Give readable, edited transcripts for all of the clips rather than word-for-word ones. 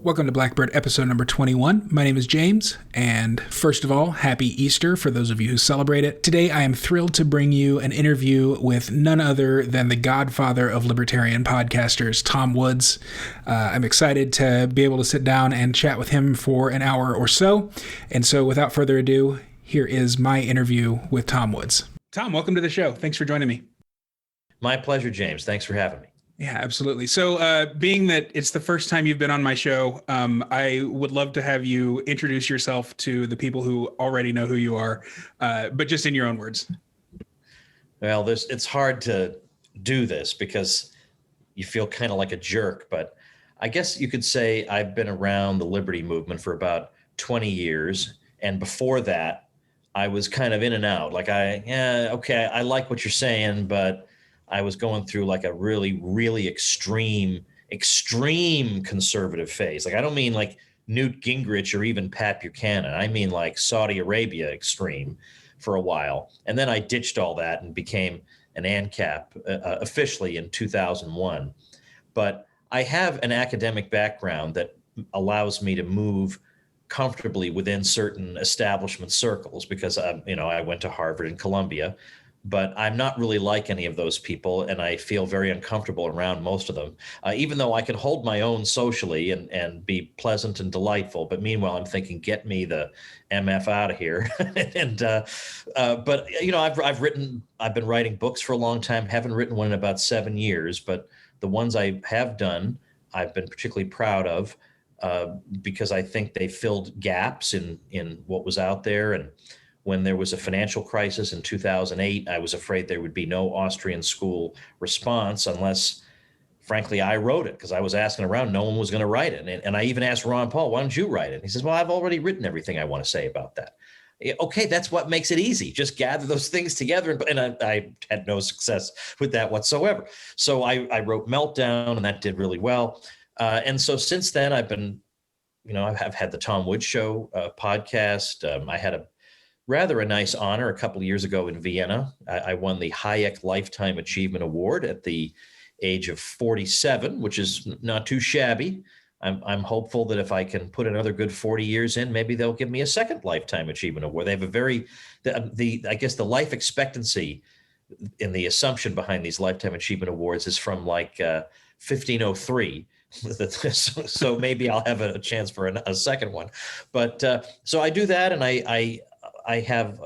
Welcome to Blackbird episode number 21. My name is James, and first of all, happy Easter for those of you who celebrate it. Today, I am thrilled to bring you an interview with none other than the godfather of libertarian podcasters, Tom Woods. I'm excited to be able to sit down and chat with him for an hour or so. And so without further ado, here is my interview with Tom Woods. Tom, welcome to the show. Thanks for joining me. My pleasure, James. Thanks for having me. Yeah, absolutely. So being that it's the first time you've been on my show, I would love to have you introduce yourself to the people who already know who you are, but just in your own words. Well, it's hard to do this because you feel kind of like a jerk, but I guess you could say I've been around the liberty movement for about 20 years. And before that, I was kind of in and out. Like okay, I like what you're saying, but I was going through like a really, really extreme conservative phase. Like, I don't mean like Newt Gingrich or even Pat Buchanan. I mean like Saudi Arabia extreme for a while. And then I ditched all that and became an ANCAP officially in 2001. But I have an academic background that allows me to move comfortably within certain establishment circles because, I went to Harvard and Columbia. But I'm not really like any of those people, and I feel very uncomfortable around most of them, even though I can hold my own socially and be pleasant and delightful. But meanwhile, I'm thinking, get me the MF out of here. But I've been writing books for a long time, haven't written one in about 7 years, but the ones I have done, I've been particularly proud of because I think they filled gaps in what was out there. And when there was a financial crisis in 2008, I was afraid there would be no Austrian school response unless, frankly, I wrote it because I was asking around. No one was going to write it. And I even asked Ron Paul, why don't you write it? And he says, well, I've already written everything I want to say about that. Okay, that's what makes it easy. Just gather those things together. And I had no success with that whatsoever. So I wrote Meltdown, and that did really well. And so since then, I've been, I've had the Tom Woods Show podcast. I had a nice honor a couple of years ago in Vienna. I won the Hayek Lifetime Achievement Award at the age of 47, which is not too shabby. I'm hopeful that if I can put another good 40 years in, maybe they'll give me a second Lifetime Achievement Award. They have I guess the life expectancy in the assumption behind these Lifetime Achievement Awards is from like 1503. So maybe I'll have a chance for a second one. But so I do that, and I have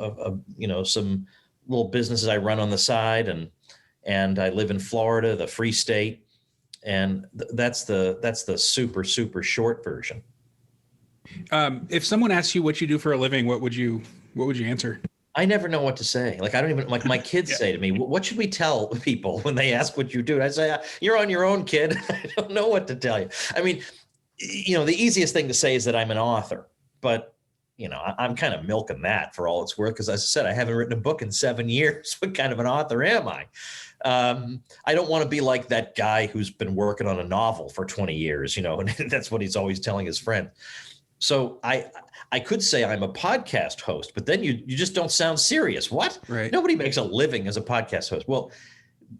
some little businesses I run on the side, and I live in Florida, the Free State, and that's the super, super short version. If someone asks you what you do for a living, what would you answer? I never know what to say. Like, I don't even, like, my kids say to me, what should we tell people when they ask what you do? And I say, you're on your own, kid. I don't know what to tell you. I mean, the easiest thing to say is that I'm an author, but I'm kind of milking that for all it's worth, because as I said, I haven't written a book in 7 years. What kind of an author am I? I don't want to be like that guy who's been working on a novel for 20 years, and that's what he's always telling his friend. So I could say I'm a podcast host, but then you just don't sound serious. What? Right. Nobody makes a living as a podcast host. Well,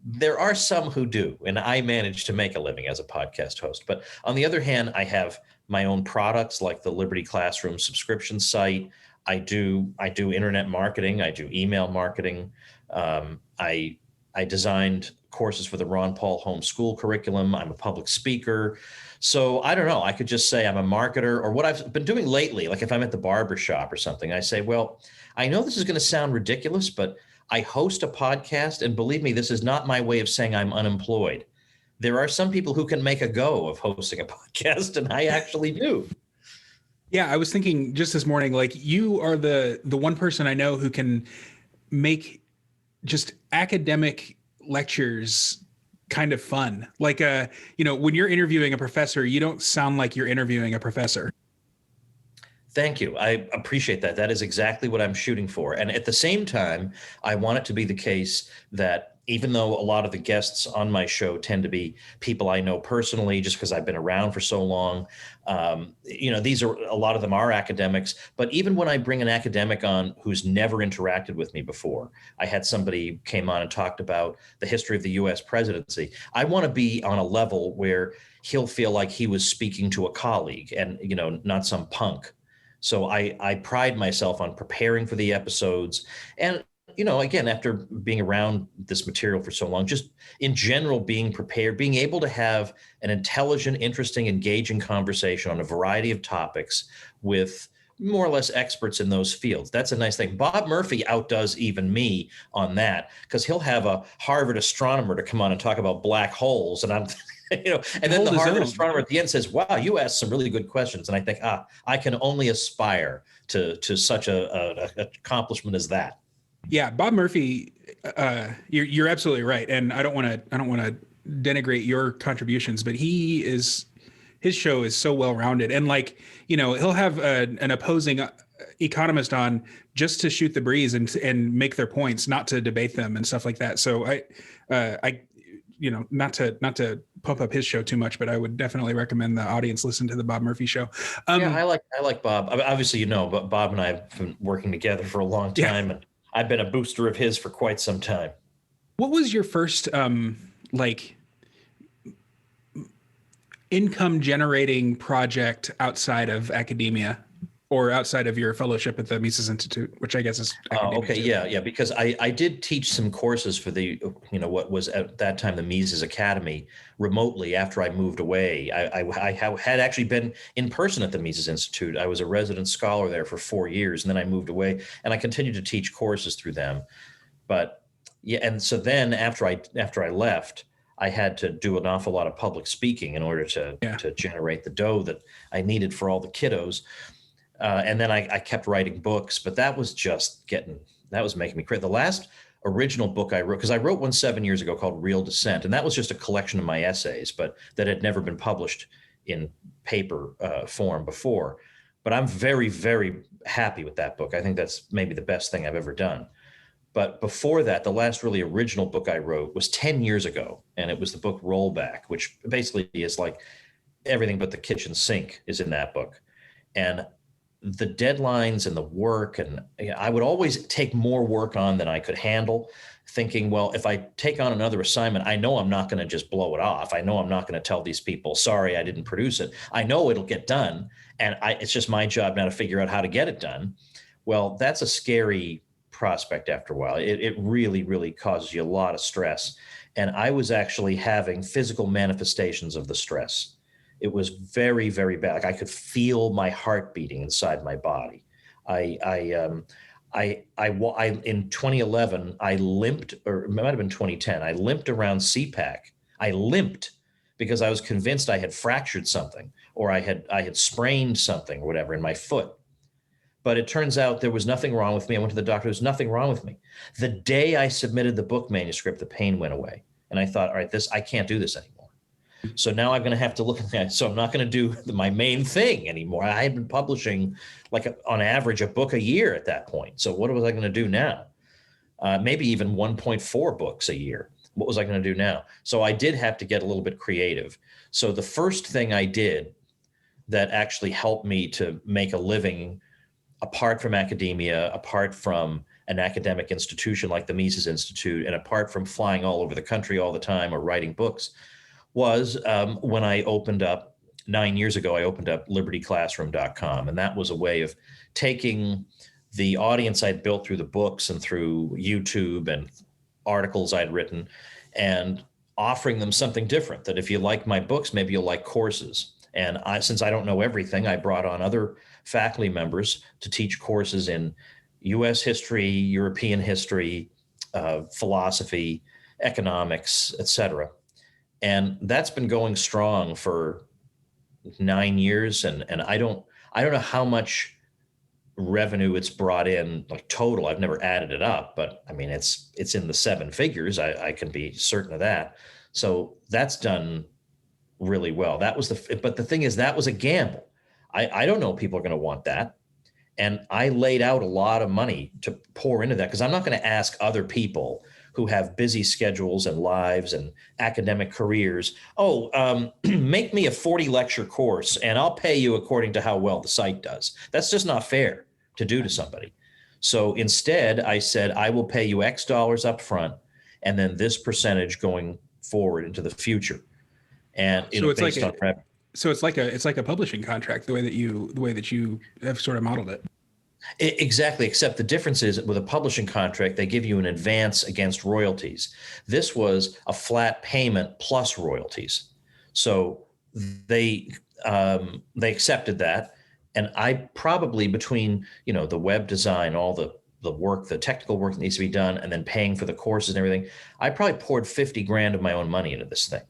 there are some who do, and I managed to make a living as a podcast host. But on the other hand, I have my own products like the Liberty Classroom subscription site. I do internet marketing. I do email marketing. I designed courses for the Ron Paul homeschool curriculum. I'm a public speaker. So I don't know. I could just say I'm a marketer, or what I've been doing lately. Like if I'm at the barber shop or something, I say, well, I know this is going to sound ridiculous, but I host a podcast, and believe me, this is not my way of saying I'm unemployed. There are some people who can make a go of hosting a podcast, and I actually do. Yeah, I was thinking just this morning, like, you are the one person I know who can make just academic lectures kind of fun. Like, when you're interviewing a professor, you don't sound like you're interviewing a professor. Thank you. I appreciate that. That is exactly what I'm shooting for. And at the same time, I want it to be the case that even though a lot of the guests on my show tend to be people I know personally, just because I've been around for so long, these are, a lot of them are academics. But even when I bring an academic on who's never interacted with me before, I had somebody who came on and talked about the history of the U.S. presidency. I want to be on a level where he'll feel like he was speaking to a colleague and, not some punk. So I pride myself on preparing for the episodes. And again, after being around this material for so long, just in general, being prepared, being able to have an intelligent, interesting, engaging conversation on a variety of topics with more or less experts in those fields. That's a nice thing. Bob Murphy outdoes even me on that, because he'll have a Harvard astronomer to come on and talk about black holes. And I'm, and then the Harvard astronomer at the end says, wow, you asked some really good questions. And I think, I can only aspire to such a accomplishment as that. Yeah, Bob Murphy, you're absolutely right, and I don't want to denigrate your contributions, but his show is so well rounded, and he'll have an opposing economist on just to shoot the breeze and make their points, not to debate them and stuff like that. So I not to pump up his show too much, but I would definitely recommend the audience listen to the Bob Murphy show. Yeah, I like Bob. Obviously, but Bob and I have been working together for a long time, and I've been a booster of his for quite some time. What was your first income generating project outside of academia or outside of your fellowship at the Mises Institute, which I guess is academia? Okay, yeah, because I did teach some courses for the, what was at that time the Mises Academy remotely after I moved away. I had actually been in person at the Mises Institute. I was a resident scholar there for 4 years, and then I moved away, and I continued to teach courses through them. But yeah, and so then after I left, I had to do an awful lot of public speaking in order to generate the dough that I needed for all the kiddos. And then I kept writing books, but that was making me crazy. The last original book I wrote, because I wrote one 7 years ago called Real Descent, and that was just a collection of my essays, but that had never been published in paper form before. But I'm very, very happy with that book. I think that's maybe the best thing I've ever done. But before that, the last really original book I wrote was 10 years ago, and it was the book Rollback, which basically is like everything but the kitchen sink is in that book. And the deadlines and the work, and I would always take more work on than I could handle, thinking, well, if I take on another assignment, I know I'm not going to just blow it off. I know I'm not going to tell these people, sorry, I didn't produce it. I know it'll get done, and it's just my job now to figure out how to get it done. Well, that's a scary prospect after a while. It really, really causes you a lot of stress. And I was actually having physical manifestations of the stress. It was very, very bad. Like I could feel my heart beating inside my body. In 2011, I limped, or it might have been 2010. I limped around CPAC. I limped because I was convinced I had fractured something, or I had sprained something or whatever in my foot. But it turns out there was nothing wrong with me. I went to the doctor. There was nothing wrong with me. The day I submitted the book manuscript, the pain went away. And I thought, all right, I can't do this anymore. So now I'm going to have to look at that. So I'm not going to do my main thing anymore. I had been publishing on average a book a year at that point. So what was I going to do now? Maybe even 1.4 books a year. What was I going to do now? So I did have to get a little bit creative. So the first thing I did that actually helped me to make a living apart from academia, apart from an academic institution like the Mises Institute, and apart from flying all over the country all the time or writing books, was when I opened up 9 years ago, I opened up libertyclassroom.com. And that was a way of taking the audience I'd built through the books and through YouTube and articles I'd written and offering them something different, that if you like my books, maybe you'll like courses. And since I don't know everything, I brought on other faculty members to teach courses in U.S. history, European history, philosophy, economics, etc. And that's been going strong for 9 years. And I don't know how much revenue it's brought in, like total. I've never added it up, but I mean, it's in the seven figures. I can be certain of that. So that's done really well. But the thing is, that was a gamble. I don't know if people are going to want that. And I laid out a lot of money to pour into that, because I'm not going to ask other people who have busy schedules and lives and academic careers, make me a 40 lecture course and I'll pay you according to how well the site does. That's just not fair to do to somebody. So instead, I said, I will pay you X dollars up front and then this percentage going forward into the future. And So it's based on revenue. So it's like a publishing contract, the way that you have sort of modeled it. Exactly, except the difference is with a publishing contract, they give you an advance against royalties. This was a flat payment plus royalties. So they accepted that. And I probably, between, the web design, all the work, the technical work that needs to be done, and then paying for the courses and everything, I probably poured 50 grand of my own money into this thing.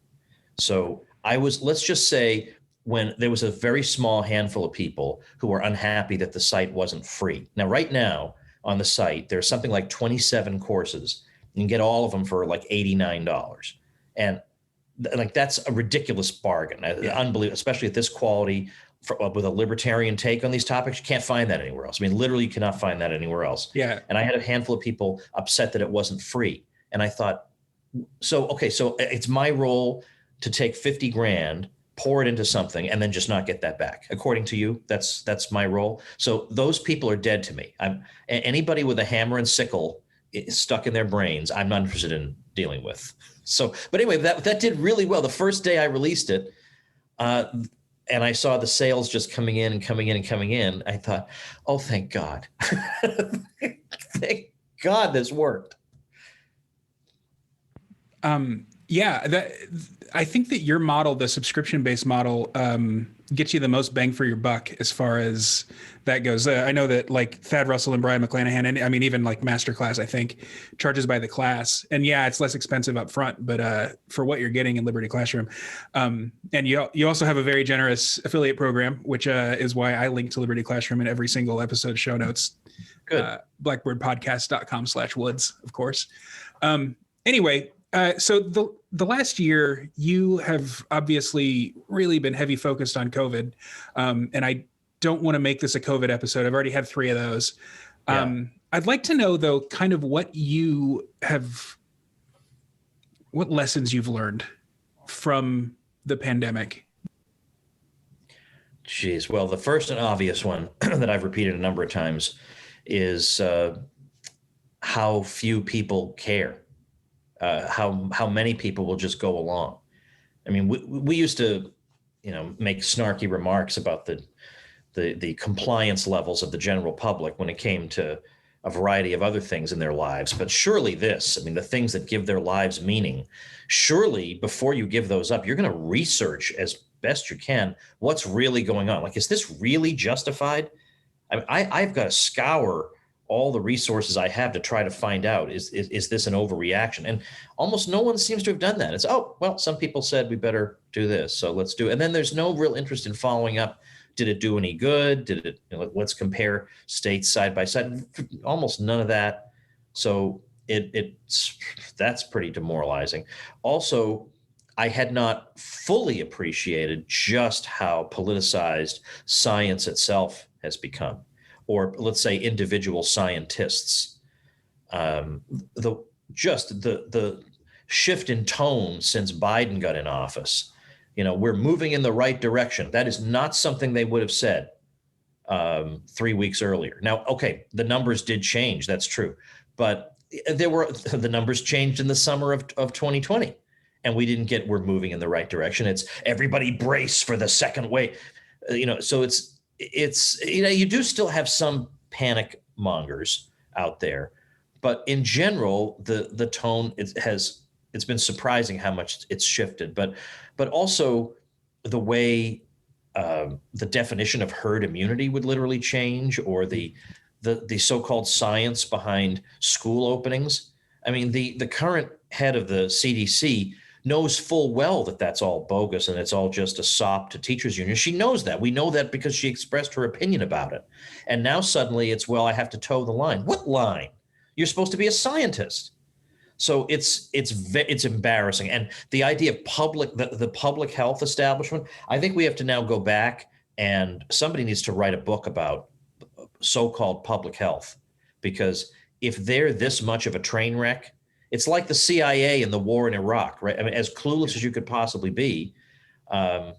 So let's just say, when there was a very small handful of people who were unhappy that the site wasn't free. Now, right now on the site, there's something like 27 courses. You can get all of them for like $89. And like, that's a ridiculous bargain. Unbelievable, especially at this quality with a libertarian take on these topics. You can't find that anywhere else. I mean, literally you cannot find that anywhere else. Yeah. And I had a handful of people upset that it wasn't free. And I thought, so it's my role to take 50 grand, pour it into something, and then just not get that back. According to you, that's my role. So those people are dead to me. Anybody with a hammer and sickle stuck in their brains, I'm not interested in dealing with. So, but anyway, that did really well. The first day I released it, and I saw the sales just coming in and coming in and coming in, I thought, oh, thank God. Thank God this worked. Yeah, I think that your model, the subscription-based model, gets you the most bang for your buck as far as that goes. I know that like Thad Russell and Brian McClanahan, and I mean, even like Masterclass, I think, charges by the class. And yeah, it's less expensive up front, but for what you're getting in Liberty Classroom. And you also have a very generous affiliate program, which is why I link to Liberty Classroom in every single episode show notes. Good. Blackbirdpodcast.com/woods, of course. Anyway, so the last year, you have obviously really been heavy focused on COVID. And I don't want to make this a COVID episode. I've already had 3 of those. Yeah. I'd like to know, though, kind of what lessons you've learned from the pandemic. Geez. Well, the first and obvious one that I've repeated a number of times is how few people care. How many people will just go along. I mean, we used to, make snarky remarks about the compliance levels of the general public when it came to a variety of other things in their lives. But surely the things that give their lives meaning, surely before you give those up, you're going to research as best you can what's really going on. Like, is this really justified? I've got to scour all the resources I have to try to find out, is this an overreaction? And almost no one seems to have done that. It's, some people said we better do this, so let's do it. And then there's no real interest in following up. Did it do any good? Did it, let's compare states side by side. Almost none of that. So that's pretty demoralizing. Also, I had not fully appreciated just how politicized science itself has become. Or let's say individual scientists, the shift in tone since Biden got in office. We're moving in the right direction. That is not something they would have said 3 weeks earlier. Now, okay, the numbers did change. That's true, but the numbers changed in the summer of 2020, and we didn't get we're moving in the right direction. It's everybody brace for the second wave. So it's you do still have some panic mongers out there, but in general, the tone it's been surprising how much it's shifted, but also the way the definition of herd immunity would literally change, or the so-called science behind school openings. I mean, the current head of the CDC knows full well that that's all bogus and it's all just a sop to teachers union. She knows that. We know that because she expressed her opinion about it. And now suddenly it's, I have to toe the line. What line? You're supposed to be a scientist. So it's embarrassing. And the idea of the public health establishment, I think we have to now go back, and somebody needs to write a book about so-called public health, because if they're this much of a train wreck, It's like the CIA in the war in Iraq, right? I mean, as clueless as you could possibly be. I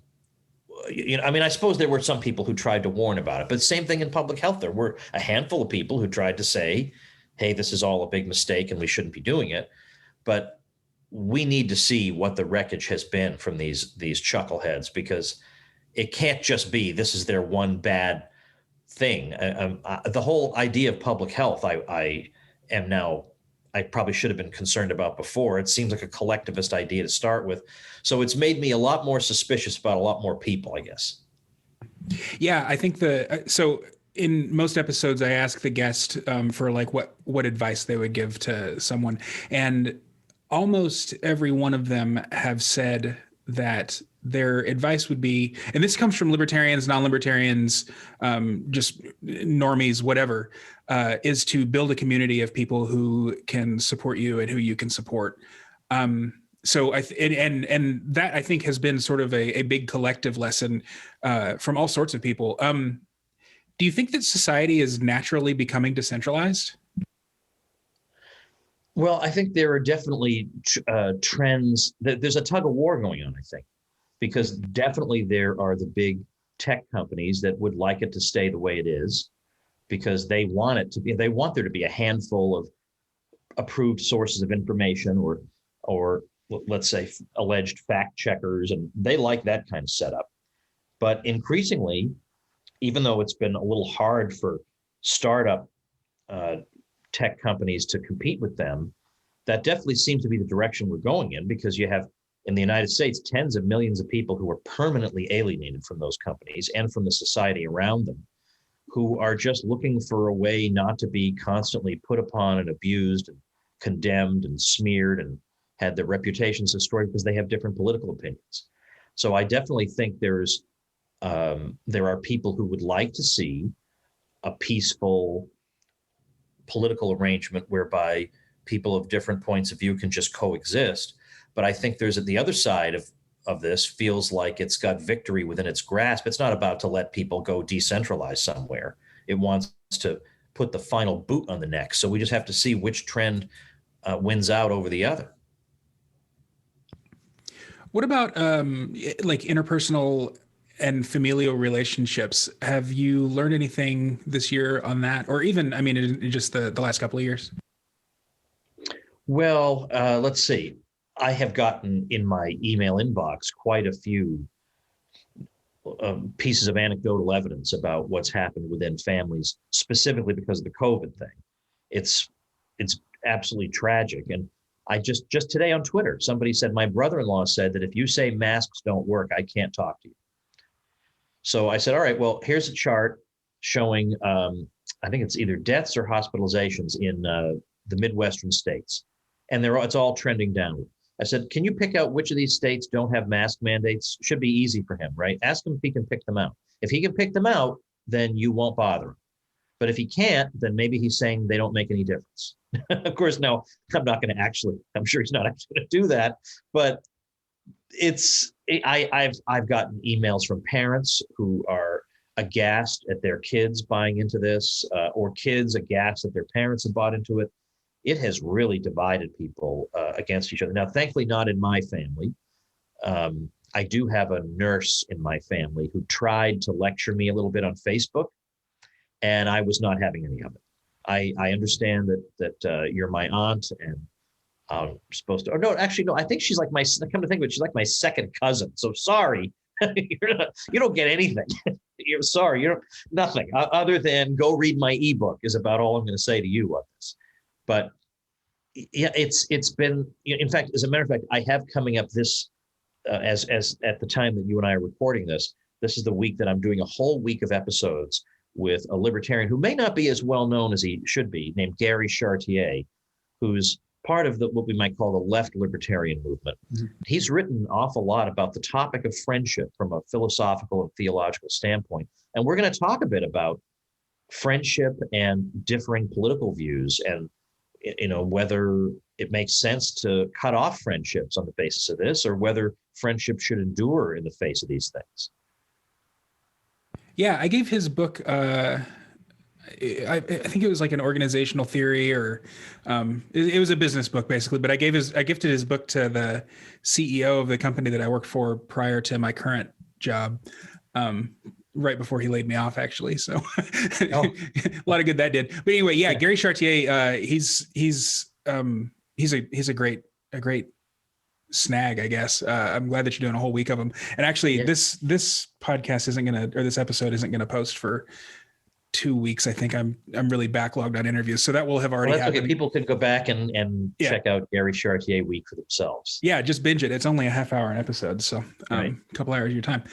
mean, I suppose there were some people who tried to warn about it, but same thing in public health. There were a handful of people who tried to say, hey, this is all a big mistake and we shouldn't be doing it. But we need to see what the wreckage has been from these chuckleheads, because it can't just be this is their one bad thing. The whole idea of public health, I probably should have been concerned about before. It seems like a collectivist idea to start with. So it's made me a lot more suspicious about a lot more people, I guess. Yeah, I think so in most episodes, I ask the guest for like what advice they would give to someone. And almost every one of them have said that their advice would be, and this comes from libertarians, non-libertarians, just normies, whatever, is to build a community of people who can support you and who you can support. So and that I think has been sort of a big collective lesson from all sorts of people. Do you think that society is naturally becoming decentralized? Well, I think there are definitely trends. There's a tug of war going on, I think, because definitely there are the big tech companies that would like it to stay the way it is, because they want it to be. They want there to be a handful of approved sources of information, or let's say alleged fact checkers, and they like that kind of setup. But increasingly, even though it's been a little hard for startup tech companies to compete with them, that definitely seems to be the direction we're going in, because you have in the United States tens of millions of people who are permanently alienated from those companies and from the society around them, who are just looking for a way not to be constantly put upon and abused and condemned and smeared and had their reputations destroyed because they have different political opinions. So I definitely think there are people who would like to see a peaceful political arrangement whereby people of different points of view can just coexist. But I think there's the other side of this feels like it's got victory within its grasp. It's not about to let people go decentralize somewhere. It wants to put the final boot on the neck. So we just have to see which trend wins out over the other. What about like interpersonal and familial relationships? Have you learned anything this year on that, or even, I mean, in just the last couple of years? Well, let's see. I have gotten in my email inbox quite a few pieces of anecdotal evidence about what's happened within families, specifically because of the COVID thing. It's absolutely tragic. And I just today on Twitter, somebody said, my brother-in-law said that if you say masks don't work, I can't talk to you. So I said, all right, well, here's a chart showing, I think it's either deaths or hospitalizations in the Midwestern states. And it's all trending downward. I said, can you pick out which of these states don't have mask mandates? Should be easy for him, right? Ask him if he can pick them out. If he can pick them out, then you won't bother him. But if he can't, then maybe he's saying they don't make any difference. Of course, no, I'm sure he's not actually going to do that. But I've gotten emails from parents who are aghast at their kids buying into this, or kids aghast that their parents have bought into it. It has really divided people against each other. Now, thankfully, not in my family. I do have a nurse in my family who tried to lecture me a little bit on Facebook, and I was not having any of it. I understand that you're my aunt, and I'm supposed to. Or no, actually, no. I think she's like come to think of it, she's like my second cousin. So sorry, you don't get anything. You're sorry. You don't nothing other than go read my ebook is about all I'm going to say to you on this. But yeah, it's been. In fact, as a matter of fact, I have coming up this as at the time that you and I are recording this. This is the week that I'm doing a whole week of episodes with a libertarian who may not be as well known as he should be, named Gary Chartier, who's part of what we might call the left libertarian movement. Mm-hmm. He's written an awful lot about the topic of friendship from a philosophical and theological standpoint. And we're going to talk a bit about friendship and differing political views, and whether it makes sense to cut off friendships on the basis of this, or whether friendship should endure in the face of these things. Yeah, I gave his book, I I think it was like an organizational theory, or it was a business book basically. But I gifted his book to the CEO of the company that I worked for prior to my current job, right before he laid me off, actually. So Oh, a lot of good that did. But anyway, yeah, Gary Chartier, he's a great snag, I guess. I'm glad that you're doing a whole week of them. And actually, yeah. this podcast isn't gonna, or this episode isn't gonna post for 2 weeks. I think I'm really backlogged on interviews, so that will have already Well, that's happened. okay. People can go back and Yeah. check out Gary Chartier week for themselves. Yeah, just binge it. It's only a half hour an episode, so Right. a couple hours of your time.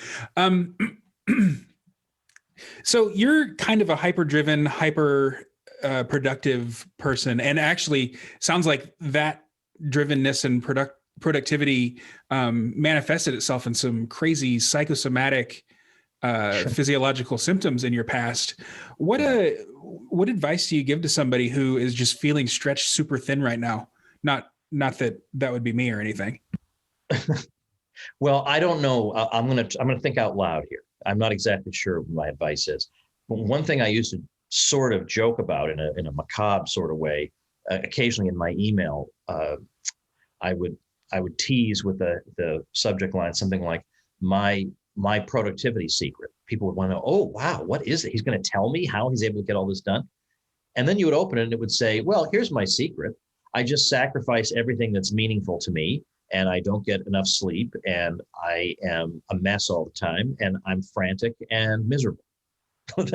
So you're kind of a hyper-driven, hyper productive person, and actually sounds like that drivenness and productivity manifested itself in some crazy psychosomatic physiological symptoms in your past. What advice do you give to somebody who is just feeling stretched super thin right now? Not that would be me or anything. Well, I don't know. I'm gonna think out loud here. I'm not exactly sure what my advice is. But one thing I used to sort of joke about in a macabre sort of way, occasionally in my email, I would tease with the subject line something like my productivity secret. People would want to know, oh wow, what is it? He's going to tell me how he's able to get all this done. And then you would open it and it would say, well, here's my secret. I just sacrifice everything that's meaningful to me, and I don't get enough sleep, and I am a mess all the time, and I'm frantic and miserable.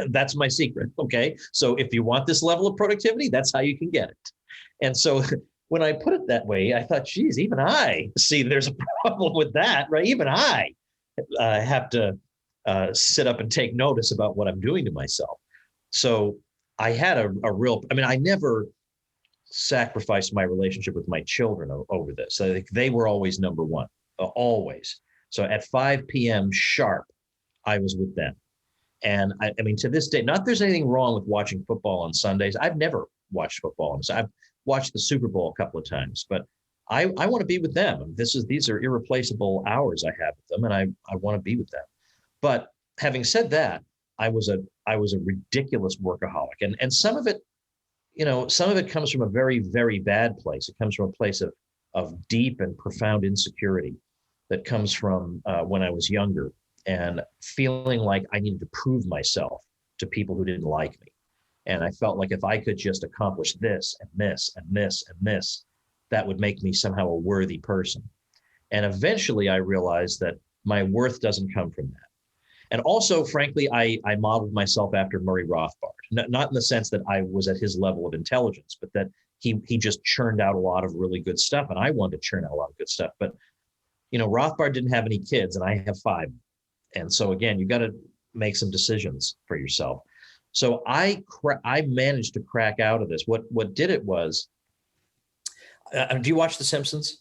That's my secret. Okay. So if you want this level of productivity, that's how you can get it. And so when I put it that way, I thought, geez, even I see there's a problem with that, right? Even I have to sit up and take notice about what I'm doing to myself. So I had a real, I mean, I never sacrificed my relationship with my children over this. So they were always number one, always. So at 5 p.m. sharp, I was with them. And I mean, to this day, not there's anything wrong with watching football on Sundays. I've never watched football on Sundays. I've watched the Super Bowl a couple of times, but I want to be with them. These are irreplaceable hours I have with them, and I want to be with them. But having said that, I was a ridiculous workaholic, and some of it, some of it comes from a very, very bad place. It comes from a place of deep and profound insecurity that comes from when I was younger and feeling like I needed to prove myself to people who didn't like me. And I felt like if I could just accomplish this and this and this and this, that would make me somehow a worthy person. And eventually I realized that my worth doesn't come from that. And also, frankly, I modeled myself after Murray Rothbard, not in the sense that I was at his level of intelligence, but that he just churned out a lot of really good stuff. And I wanted to churn out a lot of good stuff. But, Rothbard didn't have any kids, and I have 5. And so, again, you got to make some decisions for yourself. So I managed to crack out of this. What did it was, do you watch The Simpsons?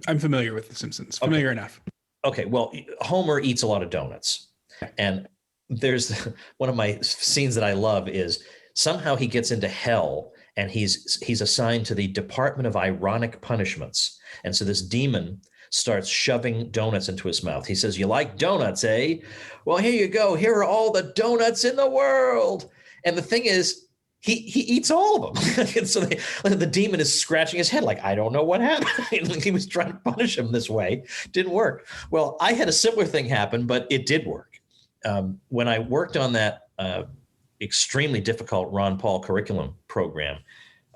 I'm familiar with The Simpsons. Familiar enough. Okay, well, Homer eats a lot of donuts. And there's one of my scenes that I love is somehow he gets into hell and he's assigned to the Department of Ironic Punishments. And so this demon starts shoving donuts into his mouth. He says, "You like donuts, eh? Well, here you go. Here are all the donuts in the world." And the thing is, he eats all of them. And so the demon is scratching his head like, I don't know what happened. He was trying to punish him this way. Didn't work. Well, I had a similar thing happen, but it did work. When I worked on that extremely difficult Ron Paul curriculum program,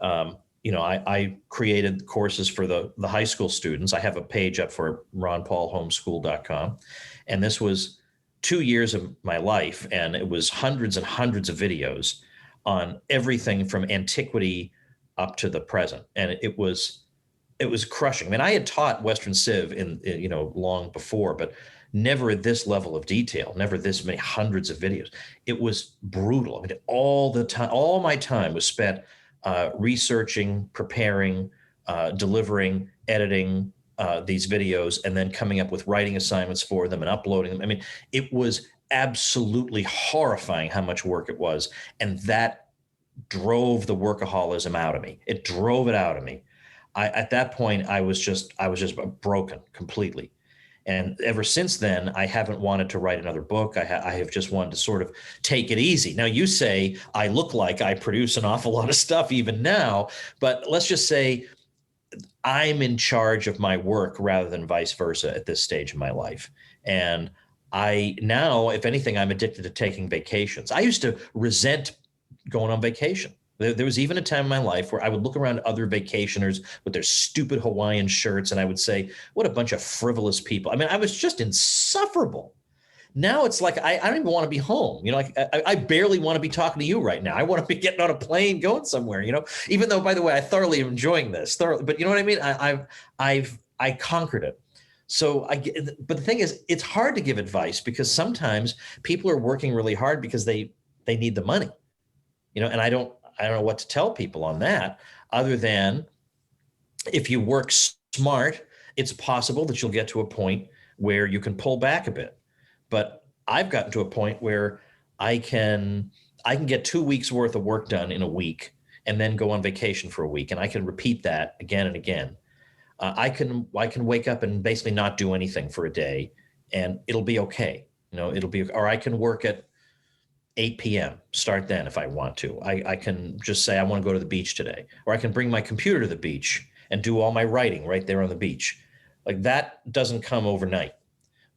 I created courses for the high school students. I have a page up for ronpaulhomeschool.com. And this was 2 years of my life. And it was hundreds and hundreds of videos on everything from antiquity up to the present. And it was crushing. I mean, I had taught Western Civ in long before, but never at this level of detail, never this many hundreds of videos. It was brutal. I mean, all the time, all my time was spent researching, preparing, delivering, editing these videos, and then coming up with writing assignments for them and uploading them. I mean, it was absolutely horrifying how much work it was. And that drove the workaholism out of me. It drove it out of me. At that point, I was just broken completely. And ever since then, I haven't wanted to write another book. I have just wanted to sort of take it easy. Now, you say I look like I produce an awful lot of stuff even now, but let's just say I'm in charge of my work rather than vice versa at this stage of my life. And I now, if anything, I'm addicted to taking vacations. I used to resent going on vacation. There was even a time in my life where I would look around other vacationers with their stupid Hawaiian shirts, and I would say, what a bunch of frivolous people. I mean, I was just insufferable. Now it's like I don't even want to be home. Like I barely want to be talking to you right now. I want to be getting on a plane, going somewhere. Even though, by the way, I thoroughly am enjoying this. But you know what I mean? I conquered it. But the thing is, it's hard to give advice because sometimes people are working really hard because they need the money. And I don't know what to tell people on that, other than if you work smart, it's possible that you'll get to a point where you can pull back a bit. But I've gotten to a point where I can get 2 weeks worth of work done in a week and then go on vacation for a week. And I can repeat that again and again. I can wake up and basically not do anything for a day and it'll be okay. Or I can work at 8 p.m., start then if I want to. I can just say I want to go to the beach today, or I can bring my computer to the beach and do all my writing right there on the beach. Like, that doesn't come overnight.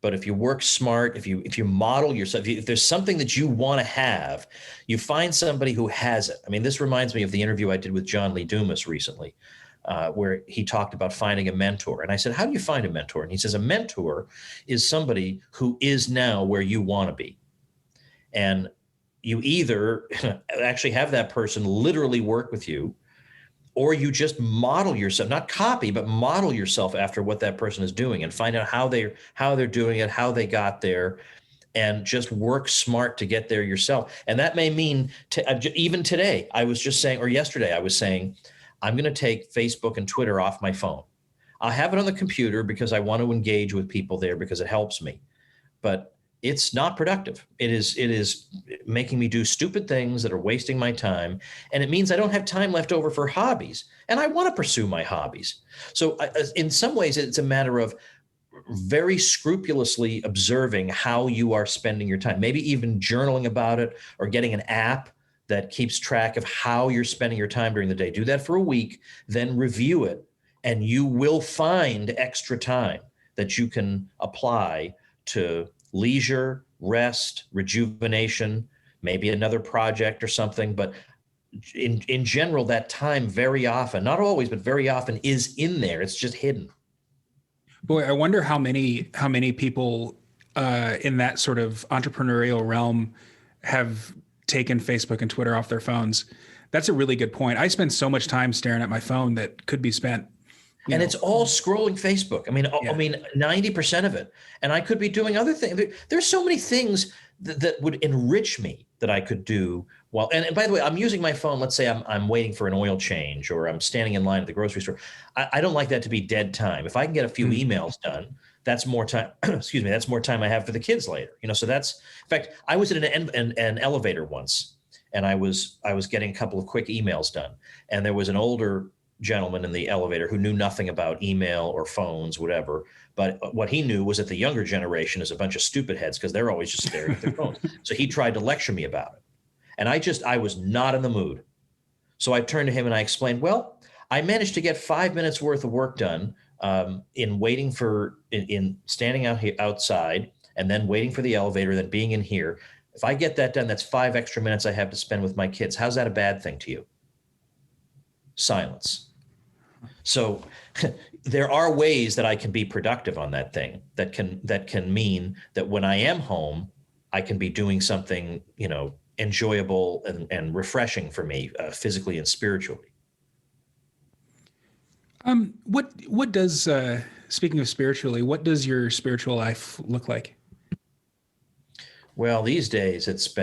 But if you work smart, if you model yourself, if there's something that you want to have, you find somebody who has it. I mean, this reminds me of the interview I did with John Lee Dumas recently, where he talked about finding a mentor. And I said, how do you find a mentor? And he says, a mentor is somebody who is now where you want to be. And you either actually have that person literally work with you, or you just model yourself, not copy, but model yourself after what that person is doing and find out how they're doing it, how they got there, and just work smart to get there yourself. And that may mean even today, I was just saying, or yesterday, I was saying, I'm going to take Facebook and Twitter off my phone. I'll have it on the computer because I want to engage with people there because it helps me. But it's not productive. It is making me do stupid things that are wasting my time. And it means I don't have time left over for hobbies. And I want to pursue my hobbies. So in some ways, it's a matter of very scrupulously observing how you are spending your time, maybe even journaling about it or getting an app that keeps track of how you're spending your time during the day. Do that for a week, then review it, and you will find extra time that you can apply to leisure, rest, rejuvenation, maybe another project or something. But in general, that time very often, not always, but very often is in there. It's just hidden. Boy, I wonder how many people in that sort of entrepreneurial realm have taken Facebook and Twitter off their phones. That's a really good point. I spend so much time staring at my phone that could be spent. And it's all scrolling Facebook. I mean, 90% of it. And I could be doing other things. There's so many things that would enrich me that I could do while, and by the way, I'm using my phone. Let's say I'm waiting for an oil change, or I'm standing in line at the grocery store. I don't like that to be dead time. If I can get a few emails done, that's more time. Excuse me. That's more time I have for the kids later. So that's, in fact, I was in an elevator once, and I was getting a couple of quick emails done, and there was an older gentleman in the elevator who knew nothing about email or phones, whatever. But what he knew was that the younger generation is a bunch of stupid heads because they're always just staring at their phones. So he tried to lecture me about it. And I was not in the mood. So I turned to him and I explained, well, I managed to get 5 minutes worth of work done in standing out here outside and then waiting for the elevator, then being in here. If I get that done, that's 5 extra minutes I have to spend with my kids. How's that a bad thing to you? Silence. So there are ways that I can be productive on that thing that can mean that when I am home, I can be doing something, enjoyable and refreshing for me, physically and spiritually. What does, speaking of spiritually, what does your spiritual life look like? Well, these days it's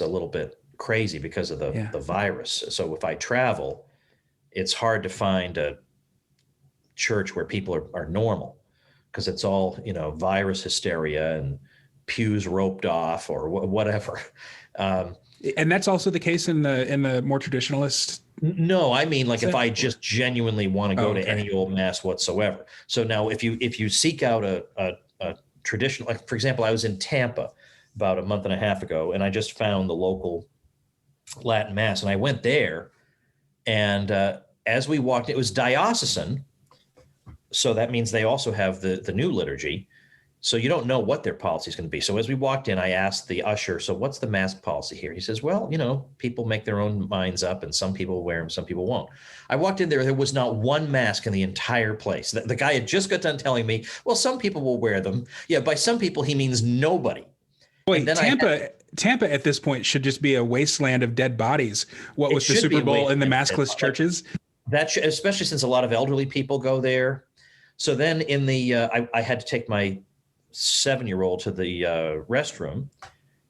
a little bit crazy because of the virus. So if I travel, it's hard to find a church where people are normal, because it's all, virus hysteria and pews roped off or whatever. And that's also the case in the more traditionalist. No, I mean, like if I just genuinely want to go to okay. any old mass whatsoever. So now if you seek out a traditional, like for example, I was in Tampa about a month and a half ago, and I just found the local Latin mass, and I went there, and as we walked, it was diocesan, so that means they also have the new liturgy. So you don't know what their policy is going to be. So as we walked in, I asked the usher, so what's the mask policy here? He says, well, people make their own minds up, and some people wear them, some people won't. I walked in there was not one mask in the entire place. The guy had just got done telling me, well, some people will wear them. Yeah, by some people, he means nobody. Wait, Tampa at this point should just be a wasteland of dead bodies. What with the Super Bowl and the maskless churches? Especially since a lot of elderly people go there. So then in the, I had to take my 7-year-old to the restroom,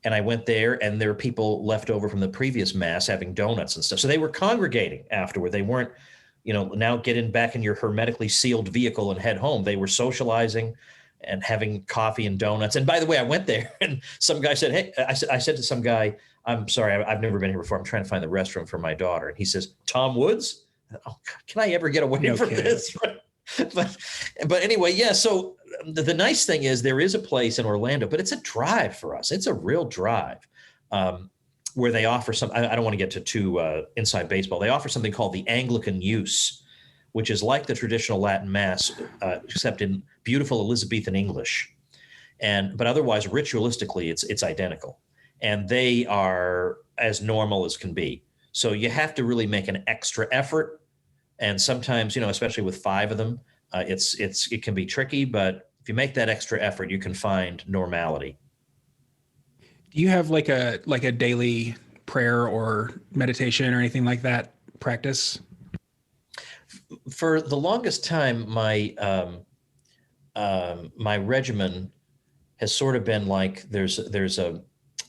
and I went there, and there were people left over from the previous mass having donuts and stuff. So they were congregating afterward. They weren't, now get back in your hermetically sealed vehicle and head home. They were socializing and having coffee and donuts. And by the way, I went there, and some guy said, hey, I said to some guy, I'm sorry, I've never been here before. I'm trying to find the restroom for my daughter. And he says, Tom Woods? Oh, God, can I ever get away from this? But anyway, yeah. So the nice thing is there is a place in Orlando, but it's a drive for us. It's a real drive where they offer some. I don't want to get to too inside baseball. They offer something called the Anglican use, which is like the traditional Latin Mass, except in beautiful Elizabethan English, but otherwise ritualistically it's identical, and they are as normal as can be. So you have to really make an extra effort. And sometimes, especially with 5 of them, it can be tricky. But if you make that extra effort, you can find normality. Do you have like a daily prayer or meditation or anything like that practice? For the longest time, my regimen has sort of been like there's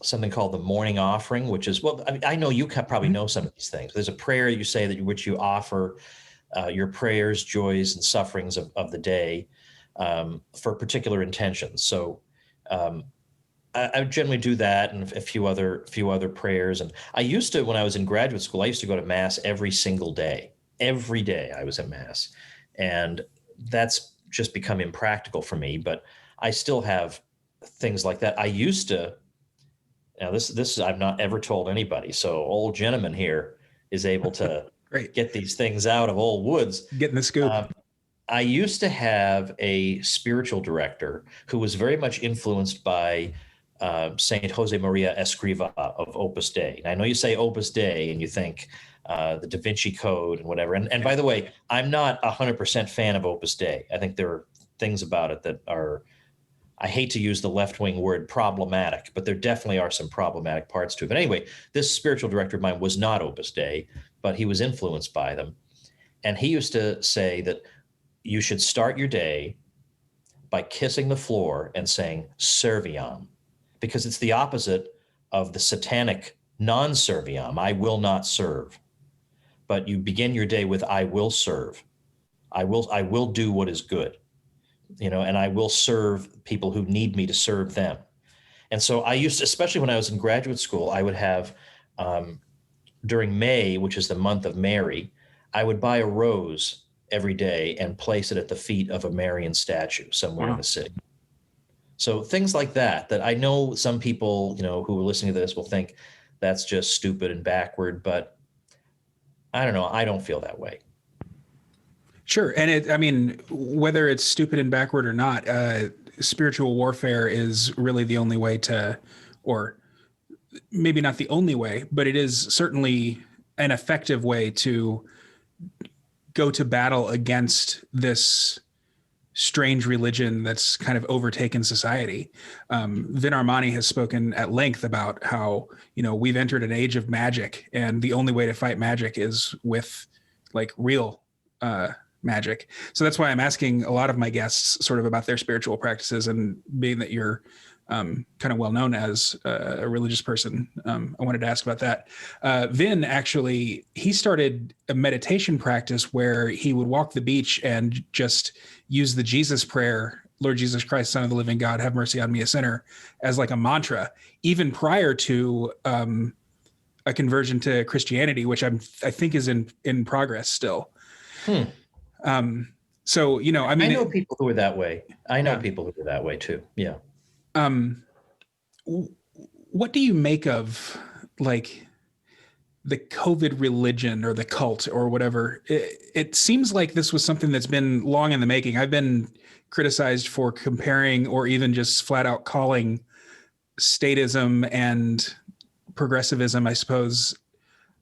something called the morning offering, which is, well, I know you probably know some of these things. There's a prayer you say which you offer your prayers, joys, and sufferings of the day for particular intentions. So I generally do that, and a few other prayers. And I used to, when I was in graduate school, I used to go to mass every single day. Every day I was at mass, and that's just become impractical for me. But I still have things like that. I used to. Now this I've not ever told anybody. So old gentleman here is able to get these things out of old woods. Getting the scoop. I used to have a spiritual director who was very much influenced by Saint Jose Maria Escriva of Opus Dei. And I know you say Opus Dei and you think the Da Vinci Code and whatever. And by the way, I'm not 100% fan of Opus Dei. I think there are things about it that are, I hate to use the left-wing word problematic, but there definitely are some problematic parts to it. But anyway, this spiritual director of mine was not Opus Dei, but he was influenced by them. And he used to say that you should start your day by kissing the floor and saying serviam, because it's the opposite of the satanic non-serviam, I will not serve. But you begin your day with I will serve. I will do what is good. And I will serve people who need me to serve them. And so I used to, especially when I was in graduate school, I would have, during May, which is the month of Mary, I would buy a rose every day and place it at the feet of a Marian statue somewhere in the city. So things like that I know some people, who are listening to this will think that's just stupid and backward, but I don't know. I don't feel that way. Sure. And whether it's stupid and backward or not, spiritual warfare is really the only way to, or maybe not the only way, but it is certainly an effective way to go to battle against this strange religion that's kind of overtaken society. Vin Armani has spoken at length about how, we've entered an age of magic, and the only way to fight magic is with like real magic. So that's why I'm asking a lot of my guests sort of about their spiritual practices, and being that you're kind of well known as a religious person, I wanted to ask about that. Vin, actually, he started a meditation practice where he would walk the beach and just use the Jesus prayer, Lord Jesus Christ, Son of the living God, have mercy on me, a sinner, as like a mantra, even prior to a conversion to Christianity, which I think is in progress still. Hmm. So, I I mean, know people who are that way. I know yeah. people who are that way too. Yeah. What do you make of like the COVID religion or the cult or whatever? It seems like this was something that's been long in the making. I've been criticized for comparing or even just flat out calling statism and progressivism, I suppose,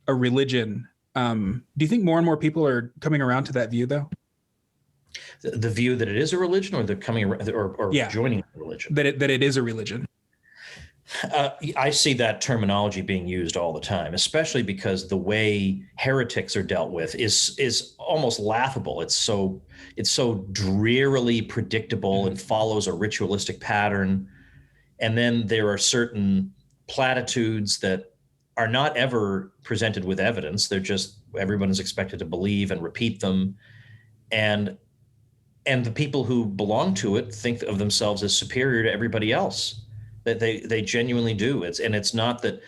a religion. Do you think more and more people are coming around to that view, though? The view that it is a religion, or they're coming around, or Yeah, joining a religion. that it is a religion. I see that terminology being used all the time, especially because the way heretics are dealt with is almost laughable. It's so drearily predictable and follows a ritualistic pattern. And then there are certain platitudes that are not ever presented with evidence. They're just everyone is expected to believe and repeat them. And the people who belong to it think of themselves as superior to everybody else. That they genuinely do. It's not that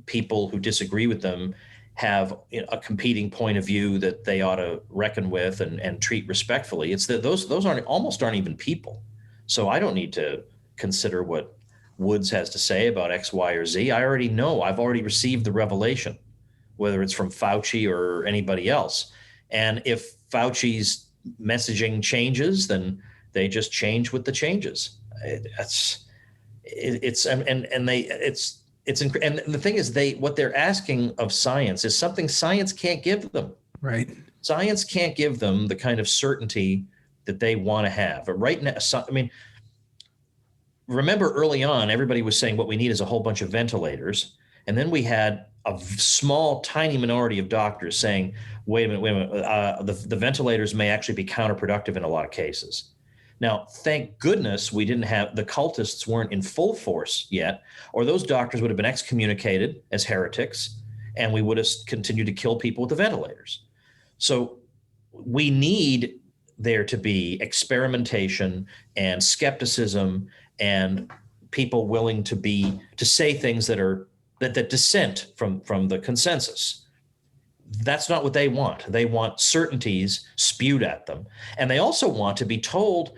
people who disagree with them have a competing point of view that they ought to reckon with and treat respectfully. It's that those aren't even people. So I don't need to consider what Woods has to say about X, Y, or Z. I already know. I've already received the revelation, whether it's from Fauci or anybody else. And if Fauci's messaging changes, then they just change with the changes. And the thing is, what they're asking of science is something science can't give them. Right. Science can't give them the kind of certainty that they want to have. But right now, I mean, remember early on, everybody was saying what we need is a whole bunch of ventilators. And then we had a small, tiny minority of doctors saying, wait a minute, the ventilators may actually be counterproductive in a lot of cases. Now, thank goodness we didn't have, the cultists weren't in full force yet, or those doctors would have been excommunicated as heretics, and we would have continued to kill people with the ventilators. So we need there to be experimentation and skepticism and people willing to say things that dissent from the consensus. That's not what they want. They want certainties spewed at them. And they also want to be told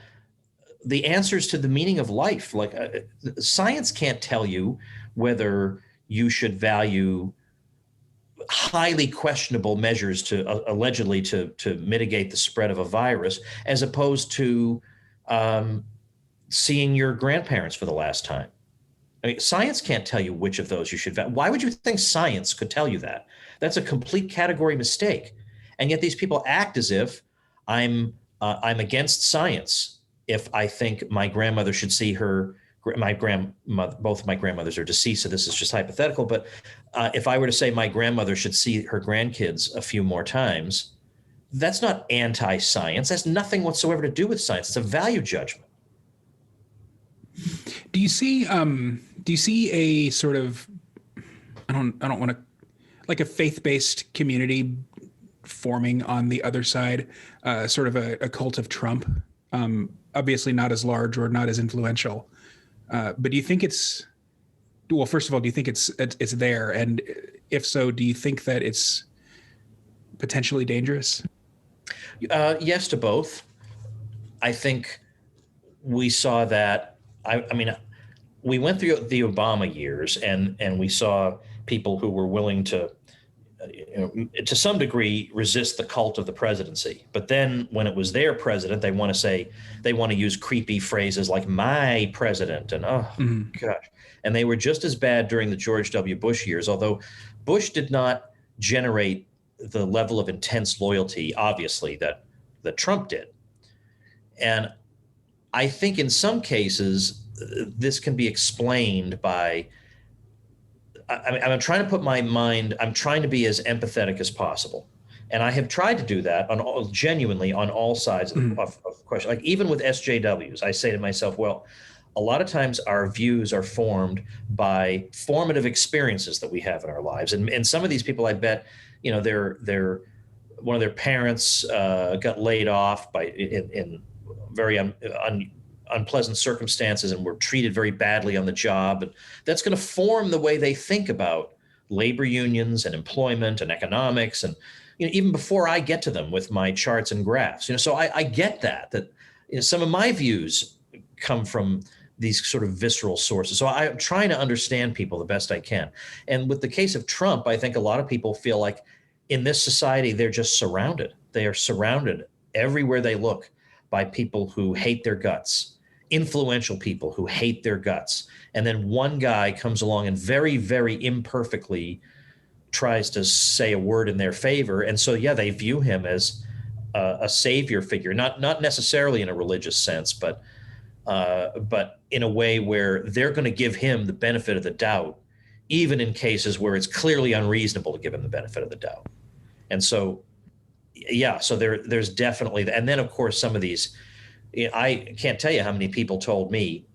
the answers to the meaning of life. Like science can't tell you whether you should value highly questionable measures to allegedly to mitigate the spread of a virus, as opposed to seeing your grandparents for the last time. I mean, science can't tell you which of those you should value. Why would you think science could tell you that? That's a complete category mistake. And yet these people act as if I'm against science if I think my grandmother should see both my grandmothers are deceased, so this is just hypothetical. But if I were to say my grandmother should see her grandkids a few more times, that's not anti-science. That's nothing whatsoever to do with science. It's a value judgment. Do you see a sort of, I don't want to, like a faith-based community forming on the other side, sort of a cult of Trump? Obviously not as large or not as influential. But do you think first of all, do you think it's there? And if so, do you think that it's potentially dangerous? Yes to both. I think we saw that. I mean, we went through the Obama years, and we saw people who were willing to, to some degree, resist the cult of the presidency. But then, when it was their president, they want to use creepy phrases like "my president" and gosh, and they were just as bad during the George W. Bush years. Although Bush did not generate the level of intense loyalty, obviously, that Trump did, and I think in some cases this can be explained by. I'm trying to I'm trying to be as empathetic as possible. And I have tried to do that genuinely on all sides of the question. Like even with SJWs, I say to myself, well, a lot of times our views are formed by formative experiences that we have in our lives. And some of these people, I bet, they're one of their parents got laid off in very unpleasant circumstances and were treated very badly on the job. And that's going to form the way they think about labor unions and employment and economics, and even before I get to them with my charts and graphs. So I get that some of my views come from these sort of visceral sources. So I'm trying to understand people the best I can. And with the case of Trump, I think a lot of people feel like in this society, they're just surrounded. They are surrounded everywhere they look by people who hate their guts, influential people who hate their guts. And then one guy comes along and very, very imperfectly tries to say a word in their favor. And so, yeah, they view him as a savior figure, not necessarily in a religious sense, but in a way where they're going to give him the benefit of the doubt, even in cases where it's clearly unreasonable to give him the benefit of the doubt. And so, yeah, so there's definitely that. And then, of course, some of these, I can't tell you how many people told me,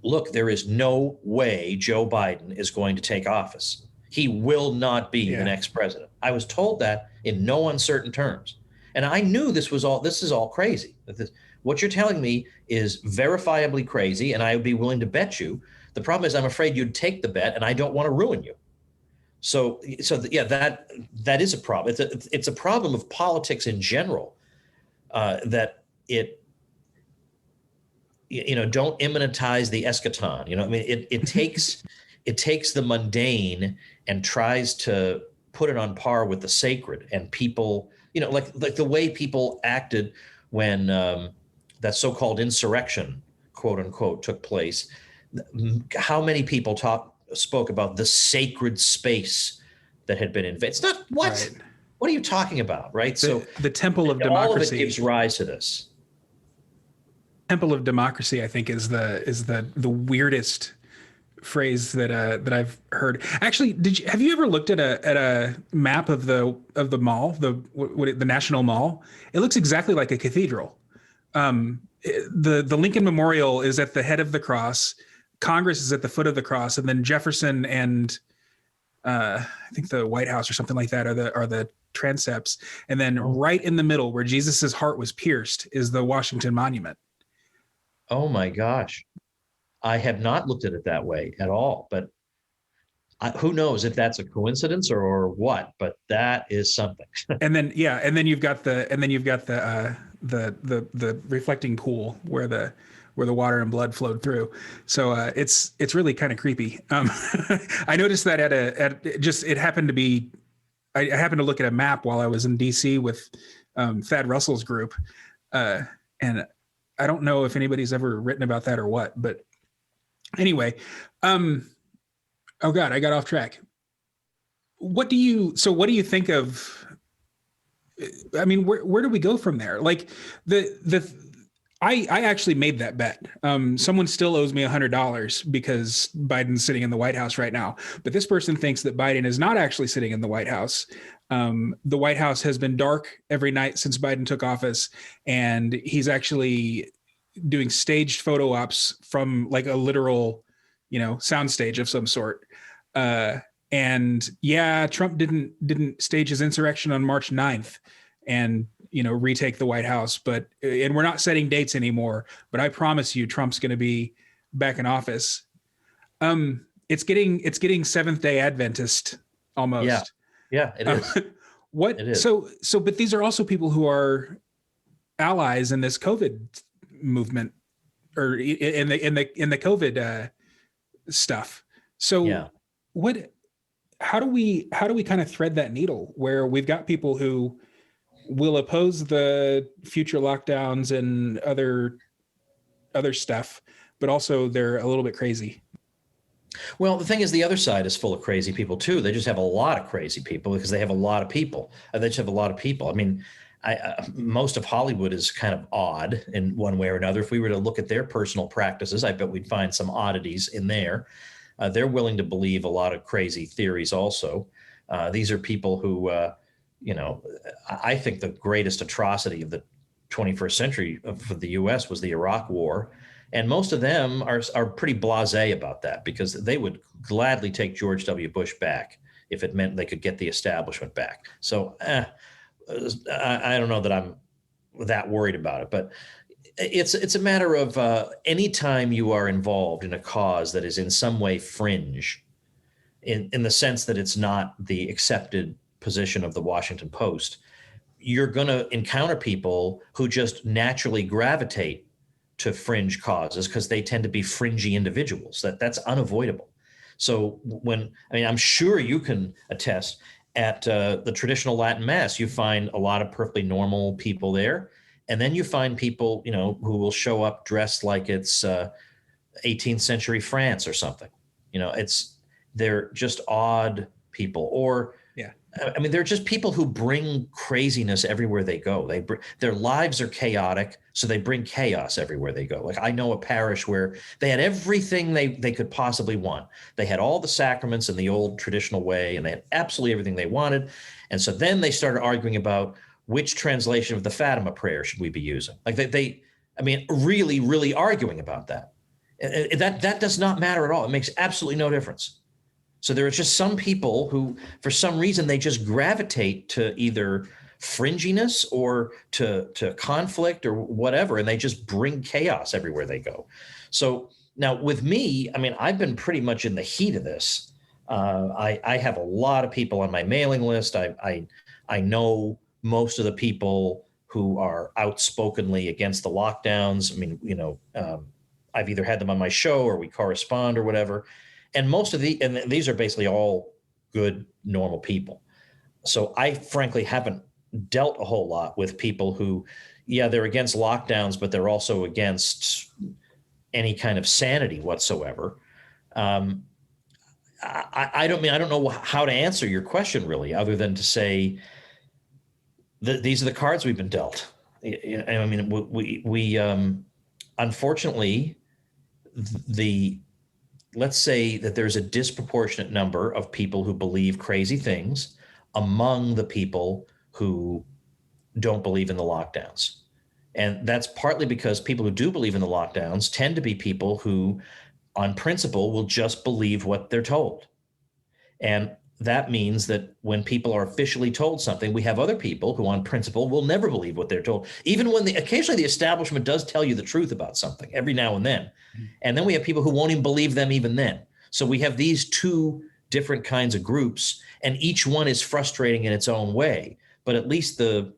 look, there is no way Joe Biden is going to take office. He will not be the next president. I was told that in no uncertain terms. And I knew this is all crazy. What you're telling me is verifiably crazy, and I would be willing to bet you. The problem is I'm afraid you'd take the bet, and I don't want to ruin you. So yeah, that is a problem. It's a problem of politics in general, that don't immanentize the eschaton. It takes the mundane and tries to put it on par with the sacred. And people, like the way people acted when that so-called insurrection, quote unquote, took place. How many people spoke about the sacred space that had been invaded? It's not what. Right. What are you talking about, right? The temple of democracy. All of it gives rise to this. Temple of democracy, I think, is the weirdest phrase that I've heard. Actually, have you ever looked at a map of the mall, the National Mall? It looks exactly like a cathedral. The Lincoln Memorial is at the head of the cross. Congress is at the foot of the cross, and then Jefferson and I think the White House or something like that are the transepts. And then right in the middle, where Jesus's heart was pierced, is the Washington Monument. Oh my gosh. I have not looked at it that way at all, but who knows if that's a coincidence or what, but that is something. and then you've got the reflecting pool where the water and blood flowed through. So it's really kind of creepy. I noticed that it happened to be, I happened to look at a map while I was in DC with Thad Russell's group. And I don't know if anybody's ever written about that or what, but anyway, oh God, I got off track. What do you think of, I mean, where do we go from there? Like I actually made that bet. Someone still owes me $100 because Biden's sitting in the White House right now. But this person thinks that Biden is not actually sitting in the White House. The White House has been dark every night since Biden took office, and he's actually doing staged photo ops from like a literal, soundstage of some sort. And yeah, Trump didn't stage his insurrection on March 9th and retake the White House, and we're not setting dates anymore, but I promise you Trump's going to be back in office. It's getting Seventh-day Adventist almost. Yeah, it is. What it is. So but these are also people who are allies in this COVID movement, or in the COVID stuff. So yeah. How do we kind of thread that needle where we've got people who will oppose the future lockdowns and other stuff, but also they're a little bit crazy? Well, the thing is, the other side is full of crazy people too. They just have a lot of crazy people because they have a lot of people. They just have a lot of people. I mean, most of Hollywood is kind of odd in one way or another. If we were to look at their personal practices, I bet we'd find some oddities in there. They're willing to believe a lot of crazy theories also. These are people who, I think the greatest atrocity of the 21st century for the U.S. was the Iraq War. And most of them are pretty blasé about that because they would gladly take George W. Bush back if it meant they could get the establishment back. So I don't know that I'm that worried about it, but it's a matter of any time you are involved in a cause that is in some way fringe, in the sense that it's not the accepted position of the Washington Post, you're going to encounter people who just naturally gravitate to fringe causes because they tend to be fringy individuals. That's unavoidable. So I'm sure you can attest at the traditional Latin Mass, you find a lot of perfectly normal people there. And then you find people, who will show up dressed like it's 18th century France or something. They're just odd people. Or, Yeah. They're just people who bring craziness everywhere they go. Their lives are chaotic, so they bring chaos everywhere they go. Like I know a parish where they had everything they could possibly want. They had all the sacraments in the old traditional way, and they had absolutely everything they wanted. And so then they started arguing about which translation of the Fatima prayer should we be using. Like really, really arguing about that. That does not matter at all. It makes absolutely no difference. So there are just some people who, for some reason, they just gravitate to either fringiness or to conflict or whatever, and they just bring chaos everywhere they go. So now with me, I've been pretty much in the heat of this. I have a lot of people on my mailing list. I know most of the people who are outspokenly against the lockdowns. I've either had them on my show or we correspond or whatever. And these are basically all good, normal people. So I frankly haven't dealt a whole lot with people who, they're against lockdowns, but they're also against any kind of sanity whatsoever. I don't know how to answer your question really, other than to say that these are the cards we've been dealt. We unfortunately, let's say that there's a disproportionate number of people who believe crazy things among the people who don't believe in the lockdowns. And that's partly because people who do believe in the lockdowns tend to be people who, on principle, will just believe what they're told. And that means that when people are officially told something, we have other people who, on principle, will never believe what they're told, even when occasionally the establishment does tell you the truth about something every now and then. And then we have people who won't even believe them even then. So we have these two different kinds of groups, and each one is frustrating in its own way. But at least the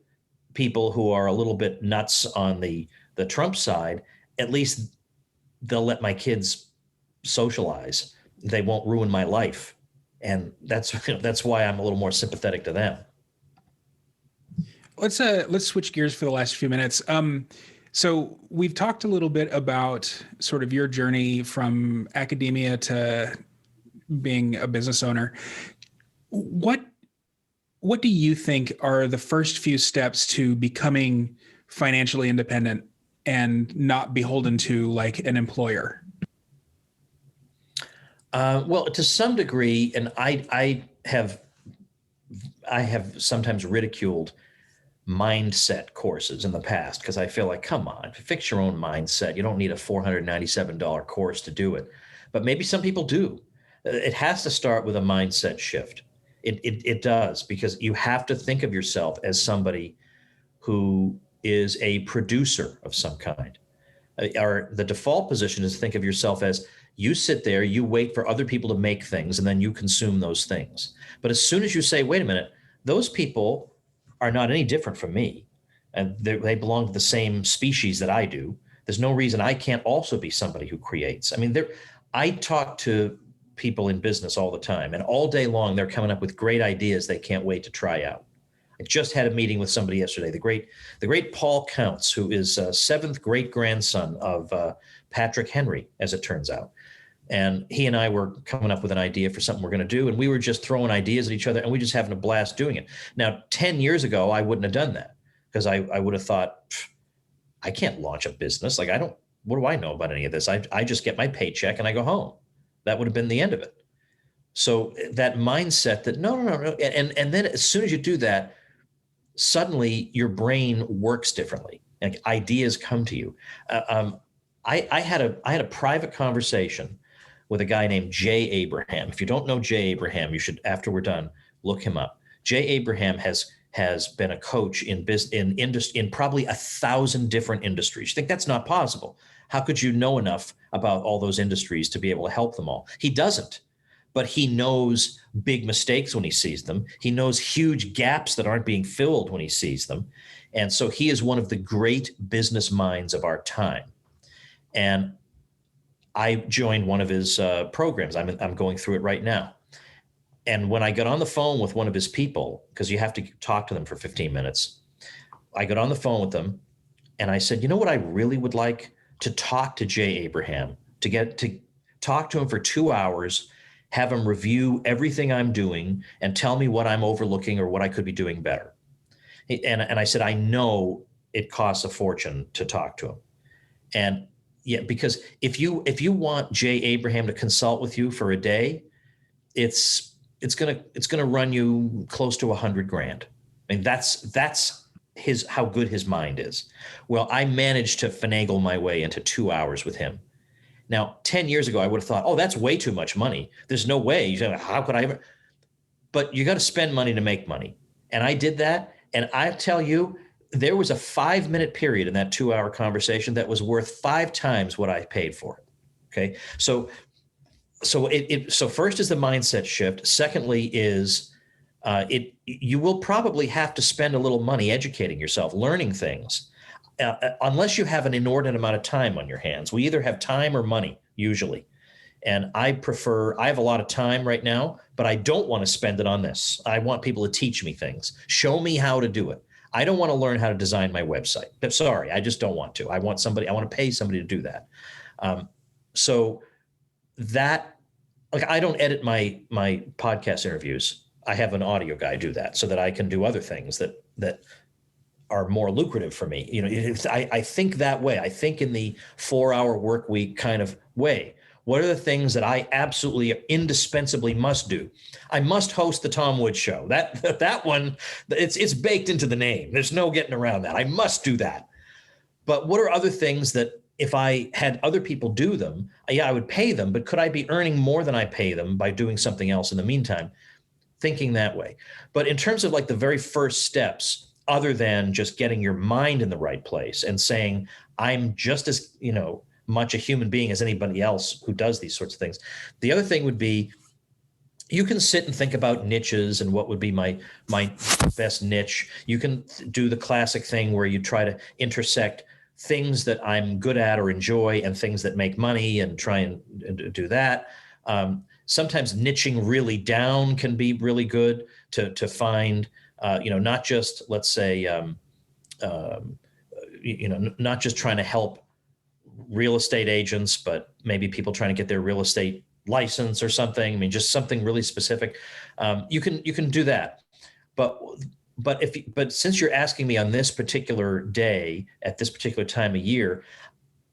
people who are a little bit nuts on the Trump side, at least they'll let my kids socialize. They won't ruin my life. And that's why I'm a little more sympathetic to them. Let's switch gears for the last few minutes. So we've talked a little bit about sort of your journey from academia to being a business owner. What do you think are the first few steps to becoming financially independent and not beholden to like an employer? Well, to some degree, and I have sometimes ridiculed mindset courses in the past because I feel like, come on, fix your own mindset. You don't need a $497 course to do it. But maybe some people do. It has to start with a mindset shift. It does, because you have to think of yourself as somebody who is a producer of some kind. Or the default position is to think of yourself as you sit there, you wait for other people to make things, and then you consume those things. But as soon as you say, wait a minute, those people are not any different from me, and they belong to the same species that I do. There's no reason I can't also be somebody who creates. I talk to people in business all the time, and all day long they're coming up with great ideas they can't wait to try out. I just had a meeting with somebody yesterday, the great Paul Counts, who is seventh great grandson of Patrick Henry, as it turns out. And he and I were coming up with an idea for something we're going to do. And we were just throwing ideas at each other, and we just having a blast doing it. Now, 10 years ago, I wouldn't have done that, because I would have thought, I can't launch a business. Like, what do I know about any of this? I just get my paycheck and I go home. That would have been the end of it. So that mindset that no. And then as soon as you do that, suddenly your brain works differently and ideas come to you. I had a private conversation with a guy named Jay Abraham. If you don't know Jay Abraham, you should, after we're done, look him up. Jay Abraham has been a coach in probably 1,000 different industries. You think that's not possible? How could you know enough about all those industries to be able to help them all? He doesn't. but he knows big mistakes when he sees them. He knows huge gaps that aren't being filled when he sees them. And so he is one of the great business minds of our time. And I joined one of his programs. I'm going through it right now. And when I got on the phone with one of his people, because you have to talk to them for 15 minutes, I got on the phone with them and I said, you know what I really would like? To talk to Jay Abraham, to talk to him for 2 hours, have him review everything I'm doing and tell me what I'm overlooking or what I could be doing better. And I said, I know it costs a fortune to talk to him. And yeah, because if you want Jay Abraham to consult with you for a day, it's gonna run you close to $100,000. I mean, that's how good his mind is. Well, I managed to finagle my way into 2 hours with him. Now, 10 years ago, I would have thought, oh, that's way too much money. There's no way. You say, how could I ever? But you got to spend money to make money. And I did that. And I tell you, there was a 5-minute period in that 2-hour conversation that was worth 5 times what I paid for it. Okay. So first is the mindset shift. Secondly is you will probably have to spend a little money educating yourself, learning things, unless you have an inordinate amount of time on your hands. We either have time or money usually. And I have a lot of time right now, but I don't want to spend it on this. I want people to teach me things, show me how to do it. I don't want to learn how to design my website. I'm sorry, I just don't want to. I want to pay somebody to do that. So that, like, I don't edit my podcast interviews. I have an audio guy do that so that I can do other things that are more lucrative for me. You know, I think that way. I think in the 4-hour work week kind of way. What are the things that I absolutely indispensably must do? I must host the Tom Woods Show. That one, it's baked into the name. There's no getting around that. I must do that. But what are other things that if I had other people do them, I would pay them, but could I be earning more than I pay them by doing something else in the meantime? Thinking that way. But in terms of like the very first steps, other than just getting your mind in the right place and saying, I'm just as, much a human being as anybody else who does these sorts of things. The other thing would be, you can sit and think about niches and what would be my best niche. You can do the classic thing where you try to intersect things that I'm good at or enjoy and things that make money and try and do that. Sometimes niching really down can be really good to find, not just, let's say, not just trying to help real estate agents, but maybe people trying to get their real estate license or something. I mean, just something really specific. You can do that. But since you're asking me on this particular day at this particular time of year,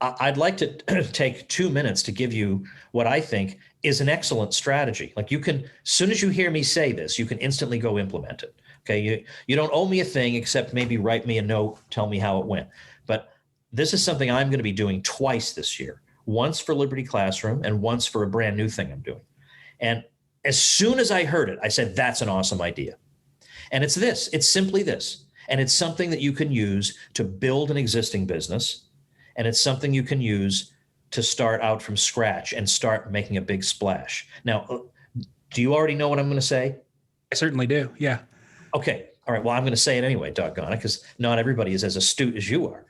I'd like to take 2 minutes to give you what I think is an excellent strategy. Like, you can, as soon as you hear me say this, you can instantly go implement it. Okay. You don't owe me a thing except maybe write me a note, tell me how it went. But this is something I'm going to be doing twice this year, once for Liberty Classroom and once for a brand new thing I'm doing. And as soon as I heard it, I said, that's an awesome idea. And it's simply this. And it's something that you can use to build an existing business. And it's something you can use to start out from scratch and start making a big splash. Now, do you already know what I'm going to say? I certainly do. Yeah. Okay. All right. Well, I'm going to say it anyway, doggone it, because not everybody is as astute as you are.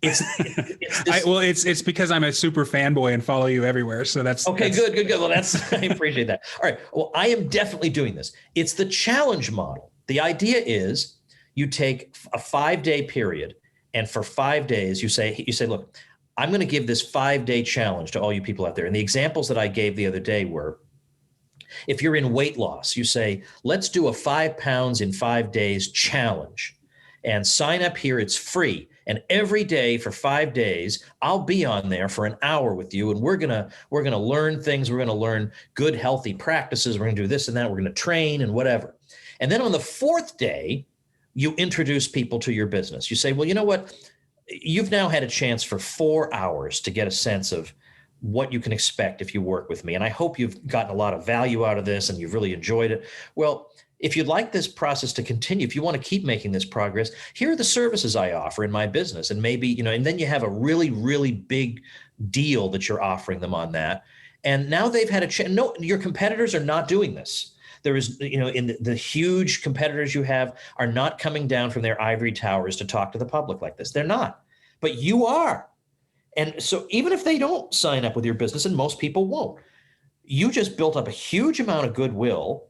It's because I'm a super fanboy and follow you everywhere. So that's okay. Good. Well, I appreciate that. All right. Well, I am definitely doing this. It's the challenge model. The idea is you take a 5-day period, and for 5 days you say, look, I'm going to give this 5-day challenge to all you people out there. And the examples that I gave the other day were, if you're in weight loss, you say, let's do a 5 pounds in 5 days challenge, and sign up here. It's free. And every day for 5 days, I'll be on there for an hour with you. And we're going to learn things. We're going to learn good, healthy practices. We're going to do this and that. We're going to train and whatever. And then on the 4th day, you introduce people to your business. You say, well, you know what? You've now had a chance for 4 hours to get a sense of what you can expect if you work with me. And I hope you've gotten a lot of value out of this and you've really enjoyed it. Well, if you'd like this process to continue, if you want to keep making this progress, here are the services I offer in my business. And maybe, and then you have a really, really big deal that you're offering them on that. And now they've had a chance. No, your competitors are not doing this. There is, in the huge competitors you have are not coming down from their ivory towers to talk to the public like this. They're not, but you are. And so even if they don't sign up with your business, and most people won't, you just built up a huge amount of goodwill.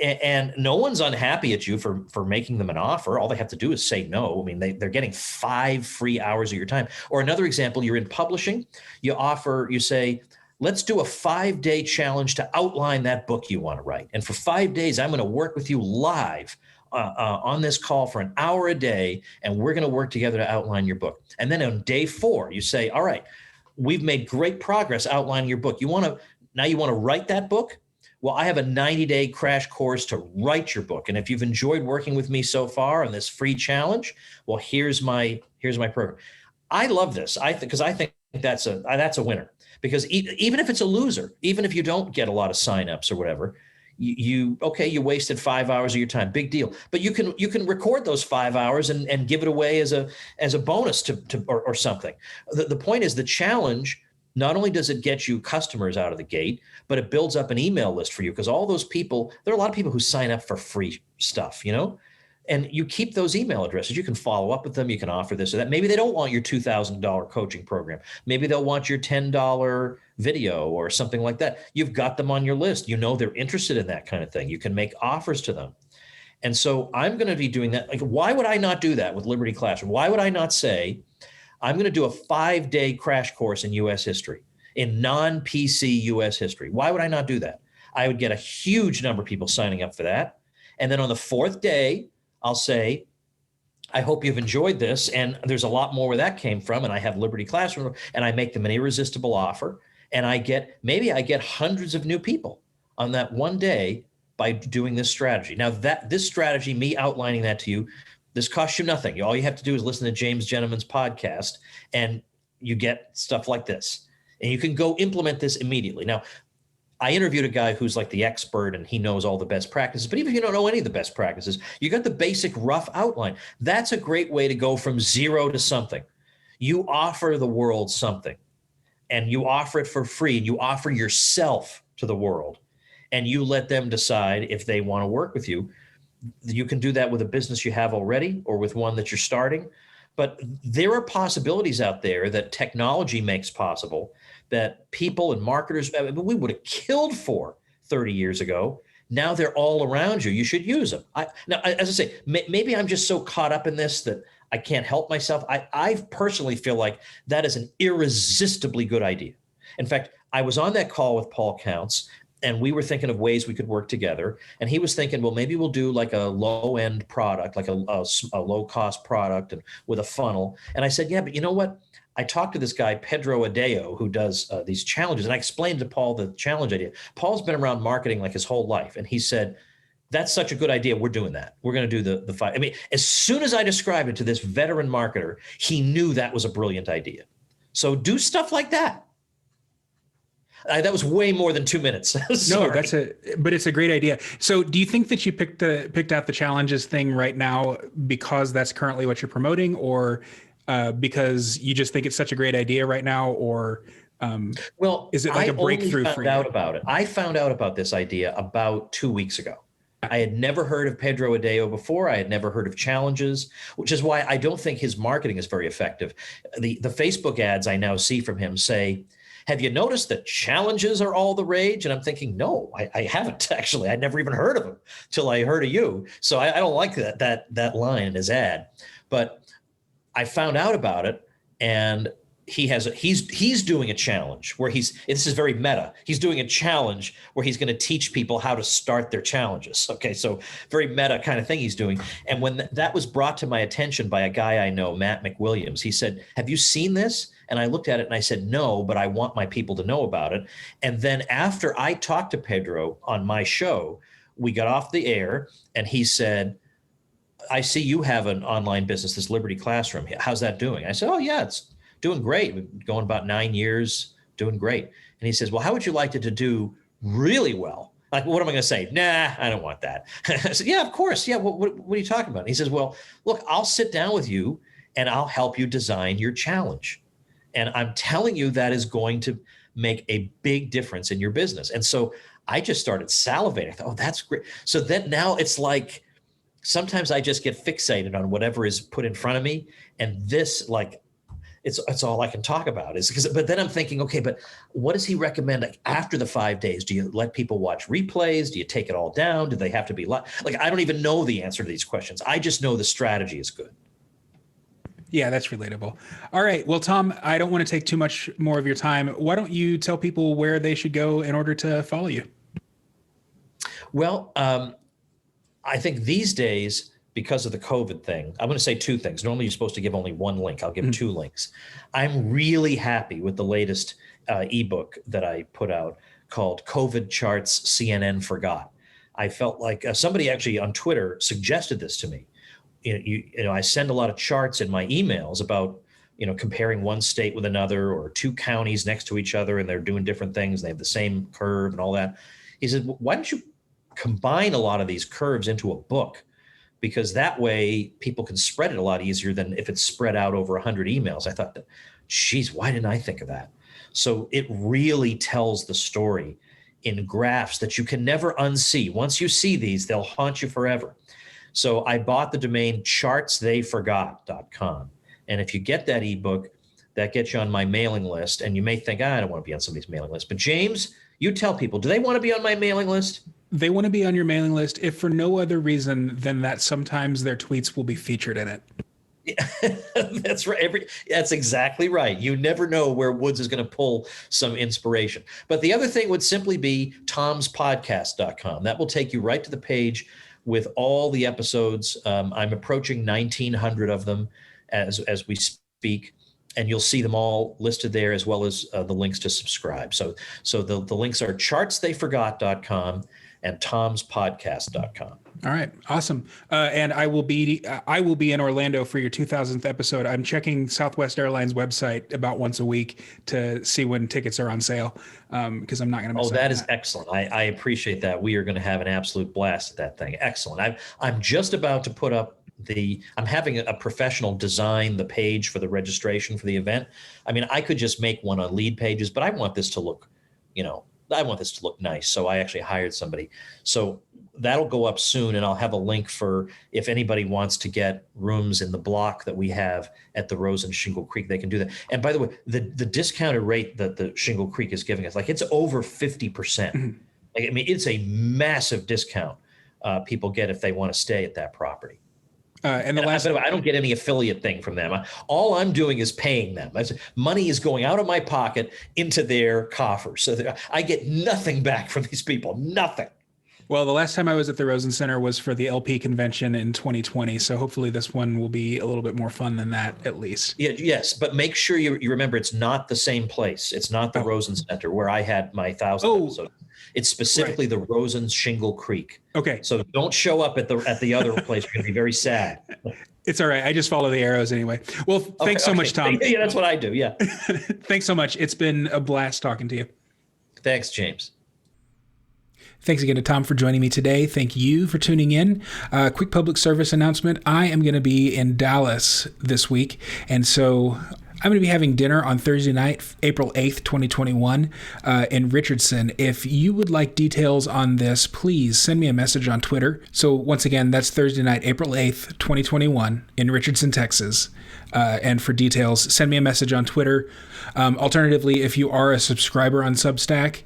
And no one's unhappy at you for making them an offer. All they have to do is say no. I mean, they're getting 5 free hours of your time. Or another example, you're in publishing, you say, let's do a 5-day challenge to outline that book you want to write. And for 5 days, I'm going to work with you live on this call for an hour a day, and we're going to work together to outline your book. And then on day 4, you say, all right, we've made great progress outlining your book. Now you want to write that book? Well, I have a 90-day crash course to write your book. And if you've enjoyed working with me so far on this free challenge, well, here's my program. I love this. Because I think that's a winner. Because even if it's a loser, even if you don't get a lot of signups or whatever, you wasted 5 hours of your time, big deal. But you can record those 5 hours and give it away as a bonus or something. The point is, the challenge, not only does it get you customers out of the gate, but it builds up an email list for you, because all those people, there are a lot of people who sign up for free stuff, and you keep those email addresses. You can follow up with them. You can offer this or that. Maybe they don't want your $2,000 coaching program. Maybe they'll want your $10 video or something like that. You've got them on your list. They're interested in that kind of thing. You can make offers to them. And so I'm going to be doing that. Like, why would I not do that with Liberty Classroom? Why would I not say, I'm going to do a 5-day crash course in U.S. history, in non-PC U.S. history? Why would I not do that? I would get a huge number of people signing up for that. And then on the 4th day, I'll say, I hope you've enjoyed this. And there's a lot more where that came from. And I have Liberty Classroom, and I make them an irresistible offer. And I get hundreds of new people on that one day by doing this strategy. Now, this strategy, me outlining that to you, this costs you nothing. All you have to do is listen to James Gentleman's podcast, and you get stuff like this. And you can go implement this immediately. Now, I interviewed a guy who's like the expert, and he knows all the best practices. But even if you don't know any of the best practices, you got the basic rough outline. That's a great way to go from 0 to something. You offer the world something, and you offer it for free, and you offer yourself to the world, and you let them decide if they want to work with you. You can do that with a business you have already or with one that you're starting. But there are possibilities out there that technology makes possible that people and marketers, we would have killed for 30 years ago. Now they're all around you. You should use them. Now, as I say, maybe I'm just so caught up in this that I can't help myself. I personally feel like that is an irresistibly good idea. In fact, I was on that call with Paul Counts, and we were thinking of ways we could work together. And he was thinking, well, maybe we'll do like a low-end product, like a low-cost product and with a funnel. And I said, yeah, but you know what? I talked to this guy, Pedro Adeo, who does these challenges. And I explained to Paul the challenge idea. Paul's been around marketing like his whole life. And he said, that's such a good idea. We're doing that. We're going to do the fight. I mean, as soon as I described it to this veteran marketer, he knew that was a brilliant idea. So do stuff like that. That was way more than 2 minutes. No, but it's a great idea. So do you think that you picked out the challenges thing right now because that's currently what you're promoting, or because you just think it's such a great idea right now, or is it like a breakthrough for you? I found out about this idea about 2 weeks ago. I had never heard of Pedro Adeo before. I had never heard of challenges, which is why I don't think his marketing is very effective. The Facebook ads I now see from him say, have you noticed that challenges are all the rage? And I'm thinking, no, I haven't actually. I'd never even heard of them till I heard of you. So I don't like that line in his ad. But I found out about it, and he's doing a challenge where this is very meta. He's doing a challenge where he's going to teach people how to start their challenges. Okay, so very meta kind of thing he's doing. And when that was brought to my attention by a guy I know, Matt McWilliams, he said, have you seen this? And I looked at it and I said, no, but I want my people to know about it. And then after I talked to Pedro on my show, we got off the air, and he said, I see you have an online business, this Liberty Classroom. How's that doing? I said, oh yeah, it's doing great. We've been going about 9 years, doing great. And he says, well, how would you like it to do really well? Like, what am I going to say? Nah, I don't want that. I said, yeah, of course. Yeah. What are you talking about? And he says, well, look, I'll sit down with you and I'll help you design your challenge. And I'm telling you, that is going to make a big difference in your business. And so I just started salivating. I thought, oh, that's great. So then now it's like, sometimes I just get fixated on whatever is put in front of me. And this, like, it's all I can talk about is because, but then I'm thinking, okay, but what does he recommend like after the 5 days? Do you let people watch replays? Do you take it all down? Do they have to be like, I don't even know the answer to these questions. I just know the strategy is good. Yeah, that's relatable. All right. Well, Tom, I don't want to take too much more of your time. Why don't you tell people where they should go in order to follow you? Well, I think these days, because of the COVID thing, I'm going to say two things. Normally, you're supposed to give only one link. I'll give two links. I'm really happy with the latest ebook that I put out called COVID Charts CNN Forgot. I felt like somebody actually on Twitter suggested this to me. You know, I send a lot of charts in my emails about, comparing one state with another or two counties next to each other, and they're doing different things. They have the same curve and all that. He said, why don't you combine a lot of these curves into a book? Because that way people can spread it a lot easier than if it's spread out over 100 emails. I thought, geez, why didn't I think of that? So it really tells the story in graphs that you can never unsee. Once you see these, they'll haunt you forever. So I bought the domain chartstheyforgot.com. And if you get that ebook, that gets you on my mailing list. And you may think, I don't want to be on somebody's mailing list. But James, you tell people, do they want to be on my mailing list? They want to be on your mailing list if for no other reason than that sometimes their tweets will be featured in it. That's right. That's exactly right. You never know where Woods is going to pull some inspiration. But the other thing would simply be tomspodcast.com. That will take you right to the page with all the episodes. I'm approaching 1,900 of them as we speak, and you'll see them all listed there, as well as the links to subscribe. So the links are chartstheyforgot.com and tomspodcast.com. All right. Awesome. And I will be in Orlando for your 2000th episode. I'm checking Southwest Airlines website about once a week to see when tickets are on sale. Because I'm not going to miss. Oh, that is excellent. I appreciate that. We are going to have an absolute blast at that thing. Excellent. I'm just about to put up I'm having a professional design the page for the registration for the event. I mean, I could just make one on lead pages, but I want this to look, nice. So I actually hired somebody. So that'll go up soon, and I'll have a link for if anybody wants to get rooms in the block that we have at the Rose and Shingle Creek, they can do that. And by the way, the discounted rate that the Shingle Creek is giving us, like it's over 50%. Mm-hmm. Like, I mean, it's a massive discount people get if they want to stay at that property. And I don't get any affiliate thing from them. All I'm doing is paying them. Money is going out of my pocket into their coffers. So I get nothing back from these people. Nothing. Well, the last time I was at the Rosen Center was for the LP convention in 2020. So hopefully this one will be a little bit more fun than that, at least. Yeah, yes, but make sure you remember it's not the same place. It's not the Rosen Center where I had my 1,000 episodes. It's specifically the Rosen Shingle Creek. Okay. So don't show up at the other place. You're going to be very sad. It's all right. I just follow the arrows anyway. Well, thanks so much, Tom. Yeah, that's what I do. Yeah. Thanks so much. It's been a blast talking to you. Thanks, James. Thanks again to Tom for joining me today. Thank you for tuning in. Quick public service announcement. I am going to be in Dallas this week, and so I'm going to be having dinner on Thursday night, April 8th, 2021, in Richardson. If you would like details on this, please send me a message on Twitter. So once again, that's Thursday night, April 8th, 2021, in Richardson, Texas. And for details, send me a message on Twitter. Alternatively, if you are a subscriber on Substack,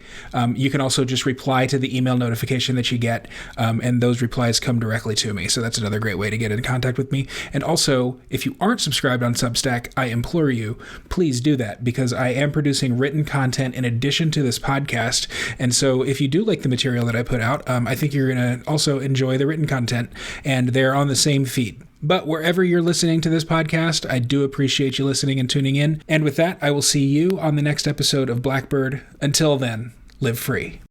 you can also just reply to the email notification that you get, and those replies come directly to me. So that's another great way to get in contact with me. And also, if you aren't subscribed on Substack, I implore you, please do that, because I am producing written content in addition to this podcast. And so if you do like the material that I put out, I think you're going to also enjoy the written content, and they're on the same feed. But wherever you're listening to this podcast, I do appreciate you listening and tuning in. And with that, I will see you on the next episode of Blackbird. Until then, live free.